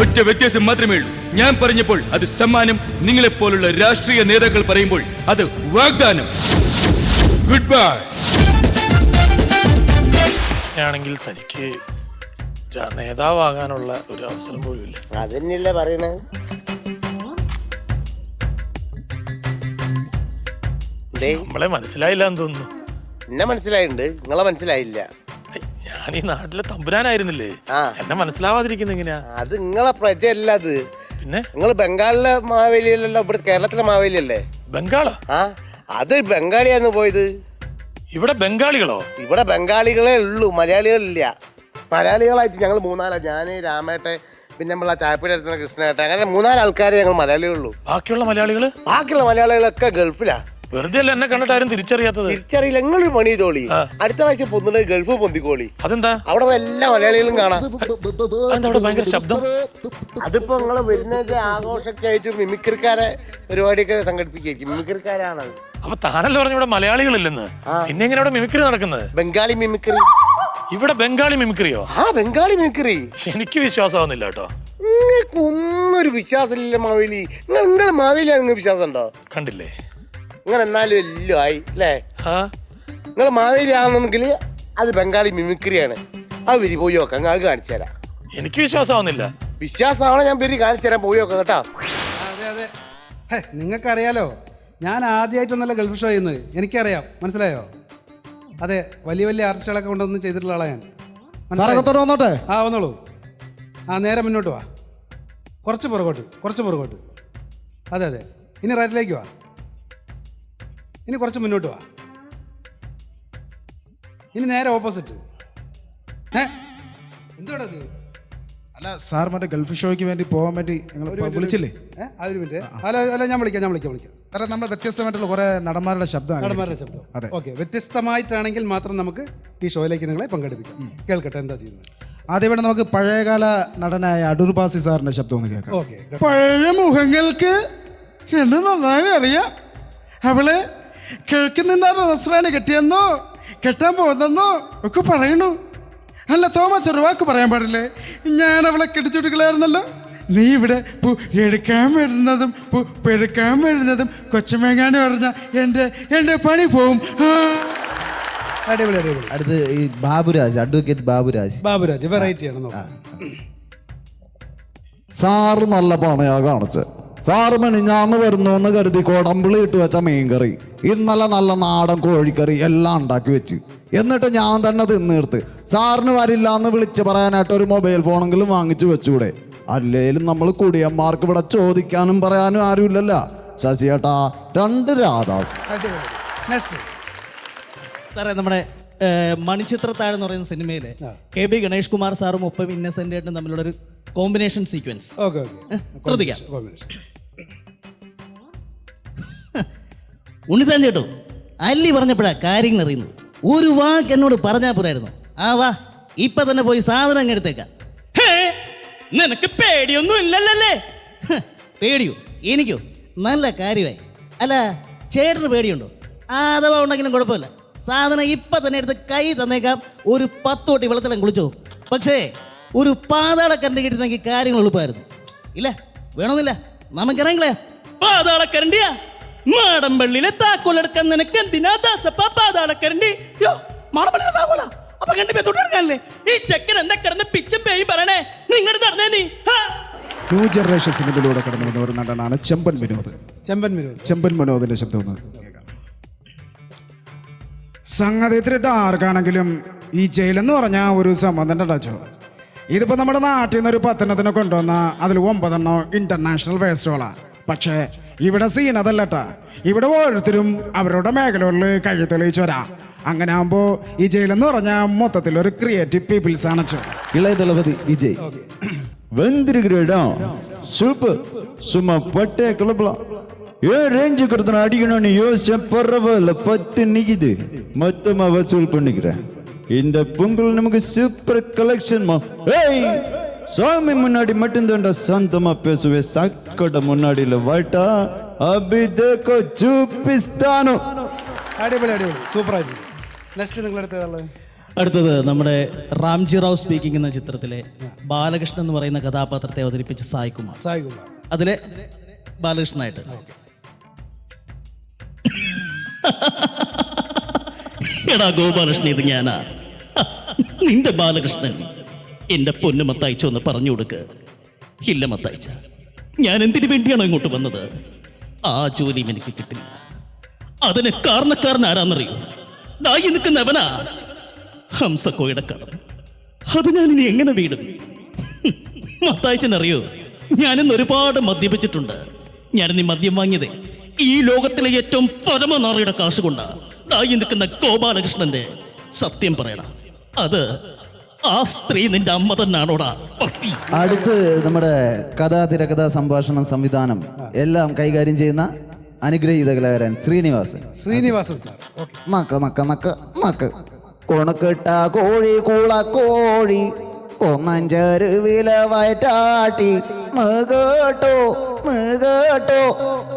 ഒറ്റ വ്യത്യാസം മാത്രമേ ഉള്ളൂ. ഞാൻ പറഞ്ഞപ്പോൾ അത് സമ്മാനം, നിങ്ങളെപ്പോലുള്ള രാഷ്ട്രീയ നേതാക്കൾ പറയുമ്പോൾ അത് വാഗ്ദാനം. Good bye. ആണെങ്കിൽ തനിക്ക് നേതാവാകാനുള്ള ഒരു അവസരം പോലും ഇല്ല. അതന്നെയല്ലേ പറയണേ. നമ്മളെ മനസ്സിലായില്ല എന്ന് തോന്നുന്നു. എന്നെ മനസ്സിലായിട്ടുണ്ട്, നിങ്ങളെ മനസ്സിലായില്ല. ഞാൻ ഈ നാട്ടിലെ തമ്പുരാനായിരുന്നില്ലേ, എന്നെ മനസ്സിലാവാതിരിക്കുന്ന എങ്ങനെയാ? അത് നിങ്ങളെ പ്രജയല്ല. അത് പിന്നെ നിങ്ങൾ ബംഗാളിലെ മാവേലിയല്ലല്ലോ, ഇവിടെ കേരളത്തിലെ മാവേലിയല്ലേ? ബംഗാളോ? ആ, അത് ബംഗാളിയാന്ന് പോയത്. ഇവിടെ ബംഗാളികളോ? ഇവിടെ ബംഗാളികളെ ഉള്ളൂ, മലയാളികളില്ല. മലയാളികളായിട്ട് ഞങ്ങൾ 3-4, ഞാൻ രാമേട്ടെ, പിന്നെ നമ്മളെ ചായപ്പീടി അടുത്തുള്ള കൃഷ്ണേട്ടെ, അങ്ങനെ 3-4 ആൾക്കാരെ ഞങ്ങൾ മലയാളികളുള്ളൂ. ബാക്കിയുള്ള മലയാളികള്? ബാക്കിയുള്ള മലയാളികളൊക്കെ ഗൾഫിലാ. വെറുതെ അല്ല എന്നെ കണ്ടിട്ട് ആരും തിരിച്ചറിയാത്തത്. തിരിച്ചറിയില്ല. നിങ്ങളൊരു പണി ചെയ്തോളി, അടുത്ത പ്രാവശ്യം പൊന്നിട്ട് ഗൾഫ് പൊന്തിക്കോളി. അതെന്താ? അവിടെ എല്ലാ മലയാളികളും കാണാം. അവിടെ ഭയങ്കര ശബ്ദം. അതിപ്പോ നിങ്ങള് വരുന്നത് ആഘോഷമൊക്കെ ആയിട്ട് മിമിക്രിക്കാരെ പരിപാടിയൊക്കെ സംഘടിപ്പിക്കും. മിമിക്രിക്കാരാണത്. അപ്പൊ താനല്ലേ പറഞ്ഞു ഇവിടെ മലയാളികളില്ലെന്ന്? പിന്നെ എങ്ങനെ ഇവിടെ മിമിക്രി നടക്കുന്നത്? ബംഗാളി മിമിക്രി. ഇവിടെ ബംഗാളി മിമിക്രിയോ? ആ, ബംഗാളി മിമിക്രി. എനിക്ക് വിശ്വാസമാവുന്നില്ല കേട്ടോ. നിങ്ങൾക്ക് ഒന്നൊരു വിശ്വാസമില്ല മാവേലി. നിങ്ങൾ മാവേലിയാണ്, നിങ്ങൾക്ക് വിശ്വാസം ഉണ്ടോ? കണ്ടില്ലേ, നിങ്ങൾ എന്നാലും എല്ലാം ആയി അല്ലേ? നിങ്ങൾ മാവേലി ആണെന്നെങ്കിൽ അത് ബംഗാളി മിമിക്രിയാണ്. അത് വരി പോയി നോക്കാം, അത് കാണിച്ചു തരാം. എനിക്ക് വിശ്വാസമാവുന്നില്ല. വിശ്വാസമാണോ? ഞാൻ വരി കാണിച്ചു തരാം, പോയി നോക്കാം കേട്ടോ. അതെ അതെ, നിങ്ങൾക്കറിയാലോ, ഞാൻ ആദ്യമായിട്ടൊന്നല്ല ഗൾഫ് ഷോ ചെയ്യുന്നത്. എനിക്കറിയാം, മനസ്സിലായോ? അതെ, വലിയ വലിയ ആർട്ടിസ്റ്റുകളൊക്കെ കൊണ്ടൊന്നും ചെയ്തിട്ടുള്ള ആളാണ് ഞാൻ. വന്നോട്ടെ. ആ, വന്നോളൂ. ആ, നേരെ മുന്നോട്ട് വാ. കുറച്ച് പുറകോട്ട്. അതെ അതെ, ഇനി റൈറ്റിലേക്ക് വാ. ഇനി കുറച്ച് മുന്നോട്ട് വാ. ഇനി നേരെ ഓപ്പോസിറ്റ്. എന്തുവാടാ നീ? അല്ല സാർ, മറ്റേ ഗൾഫ് ഷോയ്ക്ക് വേണ്ടി പോകാൻ വേണ്ടി വിളിച്ചില്ലേ? ഒരു മിനിറ്റ്. അല്ല, ഞാൻ വിളിക്കാം. കാരണം നമ്മൾ വ്യത്യസ്തമായിട്ടുള്ള കുറെ നടന്മാരുടെ ശബ്ദം. അതെ, ഓക്കെ. വ്യത്യസ്തമായിട്ടാണെങ്കിൽ മാത്രം നമുക്ക് ഈ ഷോയിലേക്ക് നിങ്ങളെ പങ്കെടുപ്പിക്കാം. കേൾക്കട്ടെ, എന്താ ചെയ്യുന്നത്? ആദ്യം വേണം നമുക്ക് പഴയകാല നടനായ അടൂർ ബാസി സാറിന്റെ ശബ്ദം ഒന്ന് കേൾക്കാം. ഓക്കെ. പഴയ മുഖങ്ങൾക്ക് എന്നെ നന്നായി അറിയാം. അവളെ കേൾക്കുന്നില്ല, നസ്രാണി കെട്ടിയെന്നോ കെട്ടാൻ പോകുന്നെന്നോ ഒക്കെ പറയണു. അല്ല തോമസ്, ഒരു വാക്ക് പറയാൻ പാടില്ലേ? ഞാൻ അവളെ കെട്ടിച്ചുവിടുകളായിരുന്നല്ലോ. നീ ഇവിടെ എടുക്കാൻ വരുന്നതും കൊച്ചമേങ്ങാണ്ട് പറഞ്ഞ എൻ്റെ പണി പോവും. അടിപൊളി. അടുത്ത് ഈ ബാബുരാജ്, അഡ്വക്കേറ്റ് ബാബുരാജ് വെറൈറ്റി ആണ്. സാറ് നല്ല പണയാ കാണിച്ചത്. സാറ് മെനിഞ്ഞാന്ന് വരുന്നു എന്ന് കരുതി കൊടമ്പിളി ഇട്ട് വെച്ച മീൻകറി, ഇന്നലെ നല്ല നാടൻ കോഴിക്കറി എല്ലാം ഉണ്ടാക്കി വെച്ച്, എന്നിട്ട് ഞാൻ തന്നെ തിന്നീർത്ത് സാറിന് വരില്ല എന്ന് വിളിച്ച് പറയാനായിട്ട് ഒരു മൊബൈൽ ഫോണെങ്കിലും വാങ്ങിച്ചു വെച്ചൂടെ? അല്ലേലും നമ്മൾ കുടിയന്മാർക്ക് ഇവിടെ ചോദിക്കാനും പറയാനും ആരുമില്ലല്ലോ. ശശിയേട്ടാ, 2 രാധാസ്. സാറേ, നമ്മുടെ മണിച്ചിത്രത്താഴ് എന്ന് പറയുന്ന സിനിമയിലെ KB ഗണേഷ് കുമാർ സാറും ഒപ്പം ഇന്നസെന്റ് ആയിട്ടും തമ്മിലുള്ള ഒരു കോമ്പിനേഷൻ സീക്വൻസ് ശ്രദ്ധിക്കാം. ഉണ്ണിത്താൻ ചേട്ടോ, അല്ലി പറഞ്ഞപ്പോഴാ കാര്യങ്ങൾ അറിയുന്നത്. ഒരു വാക്ക് എന്നോട് പറഞ്ഞാൽ പോരായിരുന്നു. ആ വാ, ഇപ്പൊ തന്നെ പോയി സാധനം അങ്ങ് എടുത്തേക്കാം. നിനക്ക് പേടിയൊന്നും ഇല്ലല്ലേ? പേടിയോ? എനിക്കോ? നല്ല കാര്യമായി. അല്ല, ചേട്ടന് പേടിയുണ്ടോ? അഥവാ ഉണ്ടെങ്കിലും കുഴപ്പമില്ല, സാധനം ഇപ്പൊ തന്നെ എടുത്ത് കൈ തന്നേക്കാം. ഒരു 10 തൊട്ടി വെള്ളത്തിലും കുളിച്ചോ. പക്ഷേ ഒരു പാതാളക്കരണ്ടി കിട്ടുന്നെങ്കിൽ കാര്യങ്ങൾ എളുപ്പമായിരുന്നു. ഇല്ല, വേണമെന്നില്ല, നമുക്കിറങ്ങില്ലേ. പാതാളക്കരണ്ടിയാ? മാടമ്പള്ളിയിലെ താക്കോലെടുക്കാൻ നിനക്ക് എന്തിനാ ദാസപ്പ പാതാളക്കരണ്ടി? മാടമ്പള്ളിയിലെ താക്കോല അപ്പൊ കണ്ടിപ്പോ തൊട്ടെടുക്കാനല്ലേ? ഈ ചെക്കൻ എന്താ കിടന്ന് പിച്ചും പേയും പറയണേ? നിങ്ങടെ നടന്നേ നീ. ന്യൂ ജനറേഷൻ സിനിമയിലൂടെ കടന്നു വന്ന ഒരു നടനാണ് ചെമ്പൻ വിനോദ്. ചെമ്പൻ വിനോദിന്റെ ശബ്ദം ഒന്ന് കേൾക്കാം. സംഗതി ഇത്തിരിട്ട് ആർക്കാണെങ്കിലും ഈ ജയിലെന്ന് പറഞ്ഞാൽ ഒരു സംബന്ധം ടച്ചോ. ഇതിപ്പോ നമ്മുടെ നാട്ടിൽ നിന്ന് ഒരു 10 കൊണ്ടുവന്ന അതിൽ 9 ഇന്റർനാഷണൽ വേസ്റ്റുകളാ. പക്ഷേ ഇവിടെ സീൻ അതല്ലട്ടാ. ഇവിടെ ഓരോരുത്തരും അവരുടെ മേഖലകളിൽ കൈ തെളിയിച്ചു വരാം. അങ്ങനെ ആകുമ്പോ ഈ ജയിലെന്ന് പറഞ്ഞാൽ മൊത്തത്തിൽ ഒരു ക്രിയേറ്റീവ് പീപ്പിൾസ് ആണ്. ഇളയ ദളപതി വിജയ് വെന്തിരിக்கிறா சூப்பர், சும்மா பட்டே கிளப்பலாம். ஏன் ரேஞ்சு கொடுத்தன அடிக்கணும்னு யோசிச்சேன், பரவாயில்ல 10 நிக்குது, மொத்தமா வசூல் பண்ணிக்கிறேன். இந்த பொங்கல் நமக்கு சூப்பர் கலெக்ஷன்மா. ஏய், சாமி முன்னாடி மட்டும்தான்டா சொந்தமா பேசுவேன், சக்கட முன்னாடியில வாட்டா அபி தேக்கோ சூப்பிஸ்தானோ. അടിപൊളി അടിപൊളി, സൂപ്പറായിരുന്നു. നെക്സ്റ്റ് നിങ്ങളെടുത്തത് അടുത്തത് നമ്മുടെ റാംജി റാവ് സ്പീക്കിംഗ് എന്ന ചിത്രത്തിലെ ബാലകൃഷ്ണൻ എന്ന് പറയുന്ന കഥാപാത്രത്തെ അവതരിപ്പിച്ച സായ് കുമാർ. അതിലെ ബാലകൃഷ്ണനായിട്ട്. എടാ ഗോപാലകൃഷ്ണൻ, ഇത് ഞാനാ, നിന്റെ ബാലകൃഷ്ണൻ. എന്റെ പൊന്നു മത്തയച്ച ഒന്ന് പറഞ്ഞു കൊടുക്ക്. ഇല്ല മത്തയച്ച, ഞാൻ എന്തിനു വേണ്ടിയാണോ ഇങ്ങോട്ട് വന്നത്? ആ ജോലിയും എനിക്ക് കിട്ടില്ല. അതിന് കാരണക്കാരൻ ആരാന്നറിയോ? ദായി നിൽക്കുന്നവനാ, ഹംസക്കോയുടെ കടം. അത് ഞാനിനി എങ്ങനെ വീടും? മത്തായച്ചനറിയോ, ഞാനിന്ന് ഒരുപാട് മദ്യപിച്ചിട്ടുണ്ട്. ഞാനിന്ന് മദ്യം വാങ്ങിയതേ ഈ ലോകത്തിലെ ഏറ്റവും പരമനാറിയുടെ കാശ് കൊണ്ടാ. ദായി നിൽക്കുന്ന ഗോപാലകൃഷ്ണന്റെ സത്യം പറയണം, അത് ആ സ്ത്രീ നിന്റെ അമ്മ തന്നെയാണോടാ പട്ടി. അടുത്ത് നമ്മുടെ കഥാ, തിരക്കഥാ, സംഭാഷണം, സംവിധാനം എല്ലാം കൈകാര്യം ചെയ്യുന്ന അനുഗ്രഹീത കലാകാരൻ ശ്രീനിവാസൻ സാർ. നക്ക് നക്ക് നക്ക് നക്ക് കൊണക്കെട്ട കോഴി കൂളക്കോഴി കൊന്നഞ്ചരുവില വയറ്റാട്ടി കേട്ടോ കേട്ടോ.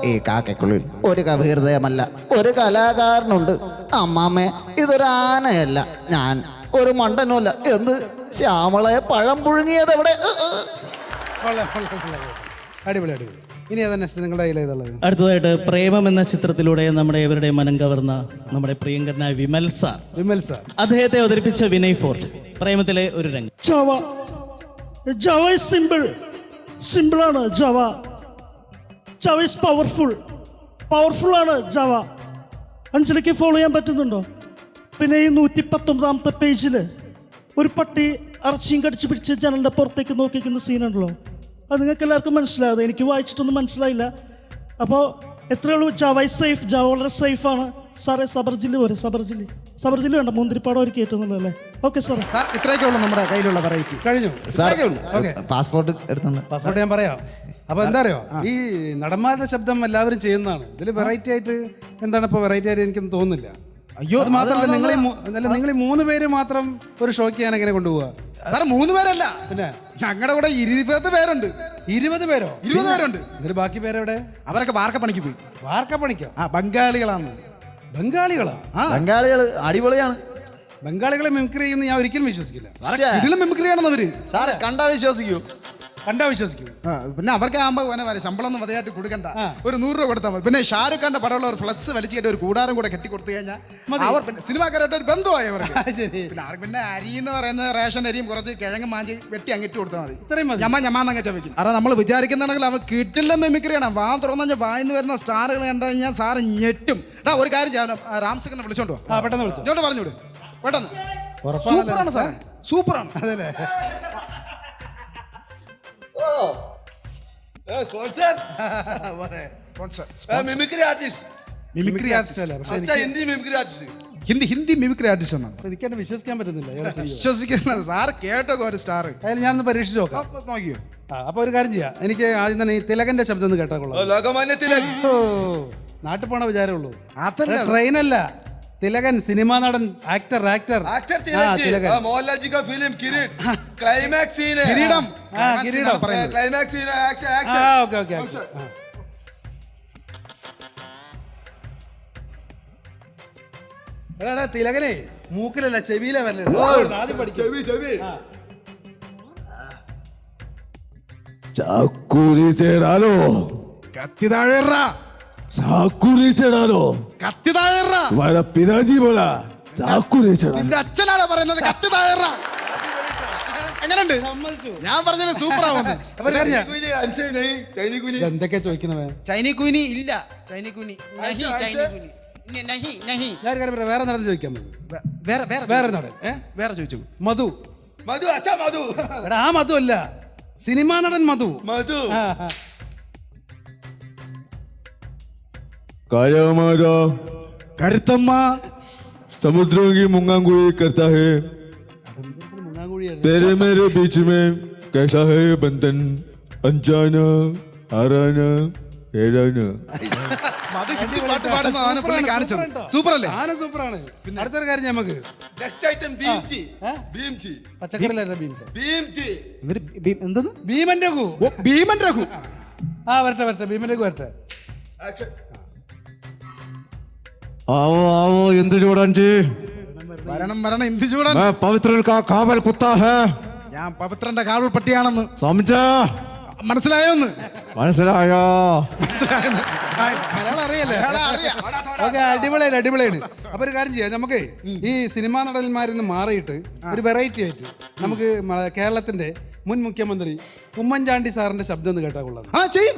ഈ കാക്കക്കുള്ളിൽ ഒരു കവിഹൃദയമല്ല, ഒരു കലാകാരനുണ്ട്. അമ്മാമ്മേ, ഇതൊരു ആനയല്ല, ഞാൻ ഒരു മണ്ടനുമല്ല. എന്ത് ശ്യാമളെ പഴം പുഴുങ്ങിയത് എവിടെ? അടിപൊളി അടിപൊളി. ഇനി ഏതാ നെക്സ്റ്റ് നിങ്ങളുടെ കയ്യിലേതുള്ളത്? അടുത്തതായിട്ട് പ്രേമം എന്ന ചിത്രത്തിലൂടെ നമ്മുടെ ഇവരുടെ മനം കവർന്ന നമ്മുടെ പ്രിയങ്കരനായ വിമൽ സാർ. അദ്ദേഹത്തെ അവതരിപ്പിച്ച വിനയ് ഫോർട്ട്. പ്രേമത്തിലെ ഒരു രംഗം. ജവ സിമ്പിൾ, സിമ്പിളാണ് Java. Java is powerful, powerful ആണ് ജവ. അഞ്ജലിക്ക് ഫോളോ ചെയ്യാൻ പറ്റുന്നുണ്ടോ? പിന്നെ ഈ 119ാമത്തെ പേജില് ഒരു പട്ടി ഇറച്ചിയും കടിച്ചു പിടിച്ച് ജനലിന്റെ പുറത്തേക്ക് നോക്കിക്കുന്ന സീനുണ്ടല്ലോ, അത് നിങ്ങൾക്ക് എല്ലാവർക്കും മനസ്സിലായത്. എനിക്ക് വായിച്ചിട്ടൊന്നും മനസ്സിലായില്ല. അപ്പോൾ എത്രയേ ഉള്ളൂ? ജവ ഇസ് സേഫ്, ജവ വളരെ സേഫാണ്. സാറേ, സബർജില്ലി പോരെ? സബർജില്ലി വേണ്ട, മുന്തിരിപ്പാടം ഒരു കയറ്റുന്നല്ലേ? ഓക്കെ സാറേ, ഇത്രയൊക്കെ ഉള്ളൂ നമ്മുടെ കയ്യിലുള്ള വെറൈറ്റി. കഴിഞ്ഞു. പാസ്പോർട്ട് എടുത്തോണ്ട്. പാസ്പോർട്ട് ഞാൻ പറയാം. അപ്പൊ എന്താ അറിയോ, ഈ നടന്മാരുടെ ശബ്ദം എല്ലാവരും ചെയ്യുന്നതാണ്. ഇതിൽ വെറൈറ്റി ആയിട്ട് എന്താണ് ഇപ്പൊ വെറൈറ്റി ആയിട്ട് എനിക്കൊന്നും തോന്നുന്നില്ല. അയ്യോ, അത് മാത്രമല്ല, നിങ്ങൾ 3 പേര് മാത്രം ഒരു ഷോയ്ക്ക് ഞാൻ എങ്ങനെ കൊണ്ടുപോവാ? സാർ 3 പേരല്ല, പിന്നെ ഞങ്ങളുടെ കൂടെ 20 പേരുണ്ട്. 20 പേരോ? 20 പേരുണ്ട്. എന്നിട്ട് ബാക്കി പേരെവിടെ? അവരൊക്കെ വാർക്കപ്പണിക്ക് പോയി. വാർക്കപ്പണിക്കോ? ബംഗാളികളാണ്. ബംഗാളികളാ? ബംഗാളികൾ അടിപൊളിയാണ്. ബംഗാളികളെ മിമിക്രി ചെയ്യുന്ന ഞാൻ ഒരിക്കലും വിശ്വസിക്കില്ല. ഇതിലും മിമിക്രി ആണെന്ന് അവര്. സാറ് കണ്ടാ വിശ്വസിക്കൂ? കണ്ടാ വിശ്വസിക്കൂ. പിന്നെ അവർക്ക് ആകുമ്പോ ശമ്പളം ഒന്നും മതിയായിട്ട് കൊടുക്കണ്ട, ഒരു 100 രൂപ കൊടുത്താൽ മതി. പിന്നെ ഷാരൂഖ് ഖാന്റെ പടമുള്ള ഒരു ഫ്ലക്സ് വലിച്ചു കെട്ടി ഒരു കൂടാരം കൂടെ കെട്ടി കൊടുത്തു കഴിഞ്ഞാൽ അവർ പിന്നെ സിനിമാക്കാരായിട്ട് ഒരു ബന്ധമായി അവർക്ക്. പിന്നെ അവർക്ക് പിന്നെ അരി എന്ന് പറയുന്ന റേഷൻ അരിയും കുറച്ച് കിഴങ്ങ് മാഞ്ചി വെട്ടി അങ്ങിട്ട് കൊടുത്താൽ മതി. ഇത്രയും ഞമ്മന്നങ്ങ ചവയ്ക്കും. കാരണം നമ്മൾ വിചാരിക്കുന്നുണ്ടെങ്കിൽ അവൻ കിട്ടില്ല മിമിക്രിയാണ്. വാ തുറന്നു വായിന്ന് വരുന്ന സ്റ്റാറുകൾ കണ്ടു കഴിഞ്ഞാൽ സാറ് ഞെട്ടും. ഒരു കാര്യം ചെയ്യാൻ രാംസിനെ വിളിച്ചോണ്ട് വാ, പെട്ടെന്ന് വിളിച്ചു ഇങ്ങോട്ട് പറഞ്ഞുവിടും പെട്ടെന്ന്. സൂപ്പറാണ് സാറേ, സൂപ്പറാണ്. അതല്ലേ sponsor sponsor mimicry artist. Mimicry artist അല്ല, പക്ഷേ Hindi mimicry artist. Hindi mimicry artist എന്നാണ്. എനിക്ക് എന്നെ വിശ്വസിക്കാൻ പറ്റുന്നില്ല. വിശ്വസിക്കുന്നത് സാർ കേട്ടോ ഒരു സ്റ്റാർ. അതിൽ ഞാനൊന്ന് പരീക്ഷിച്ച് നോക്കാം. നോക്കിയോ? അപ്പൊ ഒരു കാര്യം ചെയ്യാം, എനിക്ക് ആദ്യം തന്നെ ഈ തിലകന്റെ ശബ്ദം ഒന്ന് കേട്ടാ കൊള്ളാം. ലോകമാന്യ തിലക്. നാട്ടിൽ പോണ വിചാരമുള്ളൂ. അതല്ല ട്രെയിനല്ല, തിലകൻ സിനിമാ നടൻ, ആക്ടർ. തിലകൻ. മോഹൻലാൽ ജി കാ ഫിലിം കിരീടം. ക്ലൈമാക്സ് സീൻ है. Kireedam. Kireedam. Climax scene action okay. എടാ തിലകനെ മൂക്കിലല്ല ചെവിയിലെ വരല്ലേ. ആദ്യം പഠിക്കും. ചെവി. चाकुरी से डालो, കത്തി താഴെറ, चाकुरी से डालो. കത്തി താഴെറ. तुम्हारा पिताजी बोला चाकुरी से डालो. നിന്റെ അച്ഛനാണ് പറയുന്നത് കത്തി താഴെറ. എങ്ങനെയുണ്ട്? ഞാൻ പറഞ്ഞത് സൂപ്പറാവുന്നു. എന്തൊക്കെയാ ചോദിക്കുന്നവ? ചൈനീ കുനി ഇല്ല, ചൈനീ കുനി നഹി, ചൈനീ കുനി നഹി. ഞാൻ കാര്യം പറയാം, വേറെ നടൻ ചോദിക്കാൻ മതി. വേറെ നടൻ വേറെ ചോദിച്ചു. മധു. അച്ഛാ മധു. എടാ ആ മധു അല്ല, സിനിമാ നടൻ മധു. काया हमारा കരുത്തമ്മ समुद्रों की मुंगांगुड़ी करता है, तेरे मेरे बीच में कैसा है बंधन, अनजाना आराना ഏഴാണ്. പാട്ട് പാടുന്ന പുള്ളി കാണിച്ചത് സൂപ്പർ അല്ലേ? ആന സൂപ്പറാണ്. അടുത്തൊരു കാര്യം നമുക്ക് പച്ചക്കറിയല്ല എന്തത് ഭീമൻ രഘു. വരട്ടെ ഭീമൻ രഘു വരട്ടെ. आओ आओ എന്ത് ചൂടാൻ വരണം എന്ത് ചൂടാൻ. പവിത്രൻ കാവൽ കുത്താ ഹേ. ഞാൻ പവിത്രന്റെ കാവൽ പട്ടിയാണെന്ന് സമജാ, മനസ്സിലായോന്ന്? മനസ്സിലായോ? മലയാളം അറിയല്ലേ? ഓക്കെ, അടിപൊളിയാണ്. അപ്പൊ ഒരു കാര്യം ചെയ്യാം, നമുക്ക് ഈ സിനിമാ നടന്മാരിൽ നിന്ന് മാറിയിട്ട് ഒരു വെറൈറ്റി ആയിട്ട് നമുക്ക് കേരളത്തിന്റെ മുൻ മുഖ്യമന്ത്രി ഉമ്മൻചാണ്ടി സാറിന്റെ ശബ്ദം ഒന്ന് കേട്ടാ കൊള്ളാം. ചെയ്യും,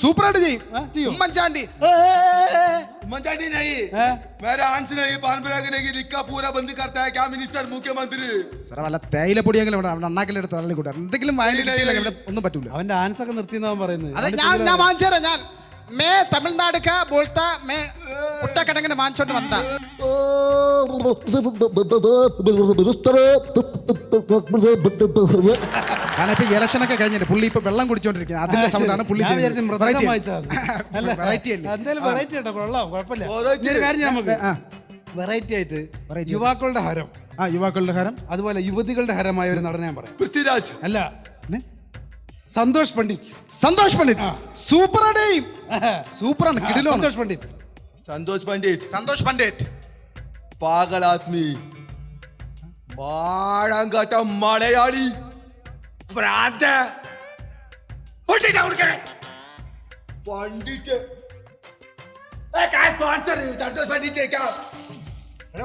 സൂപ്പറായിട്ട് ചെയ്യും. ഉമ്മൻചാണ്ടി नहीं, मेरा आंसर नहीं, पानपुरा के नहीं, लिखा पूरा बंद करता है क्या मिनिस्टर मुख्यमंत्री? സാറേ വല്ല തേയില പൊടിയെങ്കിലും അണ്ണാക്കിലെടുത്ത് തള്ളി കൂട്ടാ, എന്തെങ്കിലും ഒന്നും പറ്റൂല. അവന്റെ ആൻസർ ഒക്കെ നിർത്തിയെന്നാ പറയുന്നത്. ഞാൻ വാങ്ങിച്ചേരാ. ഞാൻ മേ തമിഴ്നാട് കാ ബോൾത്താ മേ മുട്ടക്കടങ്ങനെ വാങ്ങിച്ചോണ്ട് വന്നാ. കാരണം ഇപ്പൊ ഇലക്ഷൻ ഒക്കെ കഴിഞ്ഞിട്ട് പുള്ളി ഇപ്പൊ വെള്ളം കുടിച്ചോണ്ടിരിക്കുന്നത്, അതിന്റെ സൗണ്ടാണ് പുള്ളി. വെറൈറ്റി ആയിട്ട് യുവാക്കളുടെ ഹരം, യുവാക്കളുടെ ഹരം, അതുപോലെ യുവതികളുടെ ഹരമായ ഒരു നടനെ ഞാൻ പറയാം. പൃഥ്വിരാജ് അല്ല, സന്തോഷ് പണ്ഡിറ്റ്. സൂപ്പറാണ്. സന്തോഷ് പണ്ഡിറ്റ് പാഗൽ ആദ്മി, മാടങ്കാട്ട മലയാളി,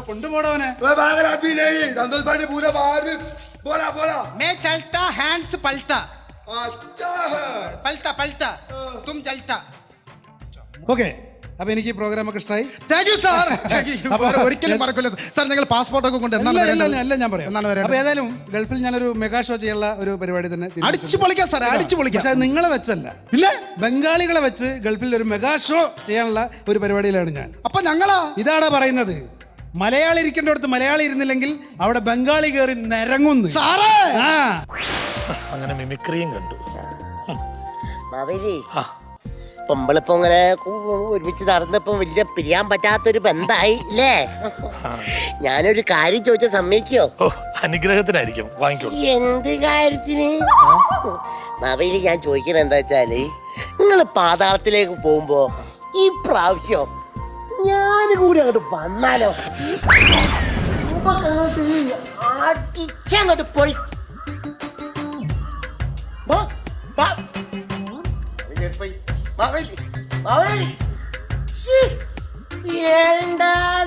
കൊണ്ടുപോടവനെ. സന്തോഷ് പണ്ഡിറ്റ് പൂരാ ബാർ बोला बोला मैं चलता हैंड्स पलटा, पलटा पलटा तुम चलता. ഓക്കെ, അപ്പൊ എനിക്ക് ഈ പ്രോഗ്രാം ഒക്കെ ഇഷ്ടമായി. Thank you sir. ഒരിക്കലും മറക്കില്ല സാർ. ഞങ്ങൾ പാസ്പോർട്ടൊക്കെ കൊണ്ട് അല്ല ഞാൻ പറയാം. അപ്പൊ ഏതായാലും ഗൾഫിൽ ഞാനൊരു മെഗാ ഷോ ചെയ്യാനുള്ള ഒരു പരിപാടി തന്നെ അടിച്ചു പൊളിക്കാം സാർ, അടിച്ചു പൊളിക്കാം. പക്ഷെ നിങ്ങളെ വെച്ചല്ല, ഇല്ലേ, ബംഗാളികളെ വെച്ച് ഗൾഫിൽ ഒരു മെഗാ ഷോ ചെയ്യാനുള്ള ഒരു പരിപാടിയിലാണ് ഞാൻ. അപ്പൊ ഞങ്ങളാ ഇതാടാ പറയുന്നത്, മലയാളി ഇരിക്കേണ്ടടുത്ത് മലയാളി ഇരുന്നില്ലെങ്കിൽ അവിടെ ബംഗാളി കയറി നിരങ്ങുന്നു സാറേ. അങ്ങനെ മിമിക്രിയും കണ്ടു. നമ്മളിപ്പോ ഇങ്ങനെ ഒരുമിച്ച് നടന്നപ്പോ വലിയ പിരിയാൻ പറ്റാത്തൊരു ബന്ധായി അല്ലേ? ഞാനൊരു കാര്യം ചോദിച്ചാൽ സമ്മതിക്കോ? അനുഗ്രഹത്തിനായിരിക്കും, വാങ്ങിക്കോളൂ. എന്ത് കാര്യത്തിന്? നവീന് ഞാൻ ചോദിക്കണത് എന്താ വെച്ചാല്, നിങ്ങൾ പാതാളത്തിലേക്ക് പോകുമ്പോ ഈ പ്രാവശ്യം ഞാനും കൂടി അങ്ങോട്ട് വന്നാലോ? അടിച്ചങ്ങോട്ട് പൊളി പോയി. മാവേലി, മാവേലി. ശ്ശീ, എന്താണ്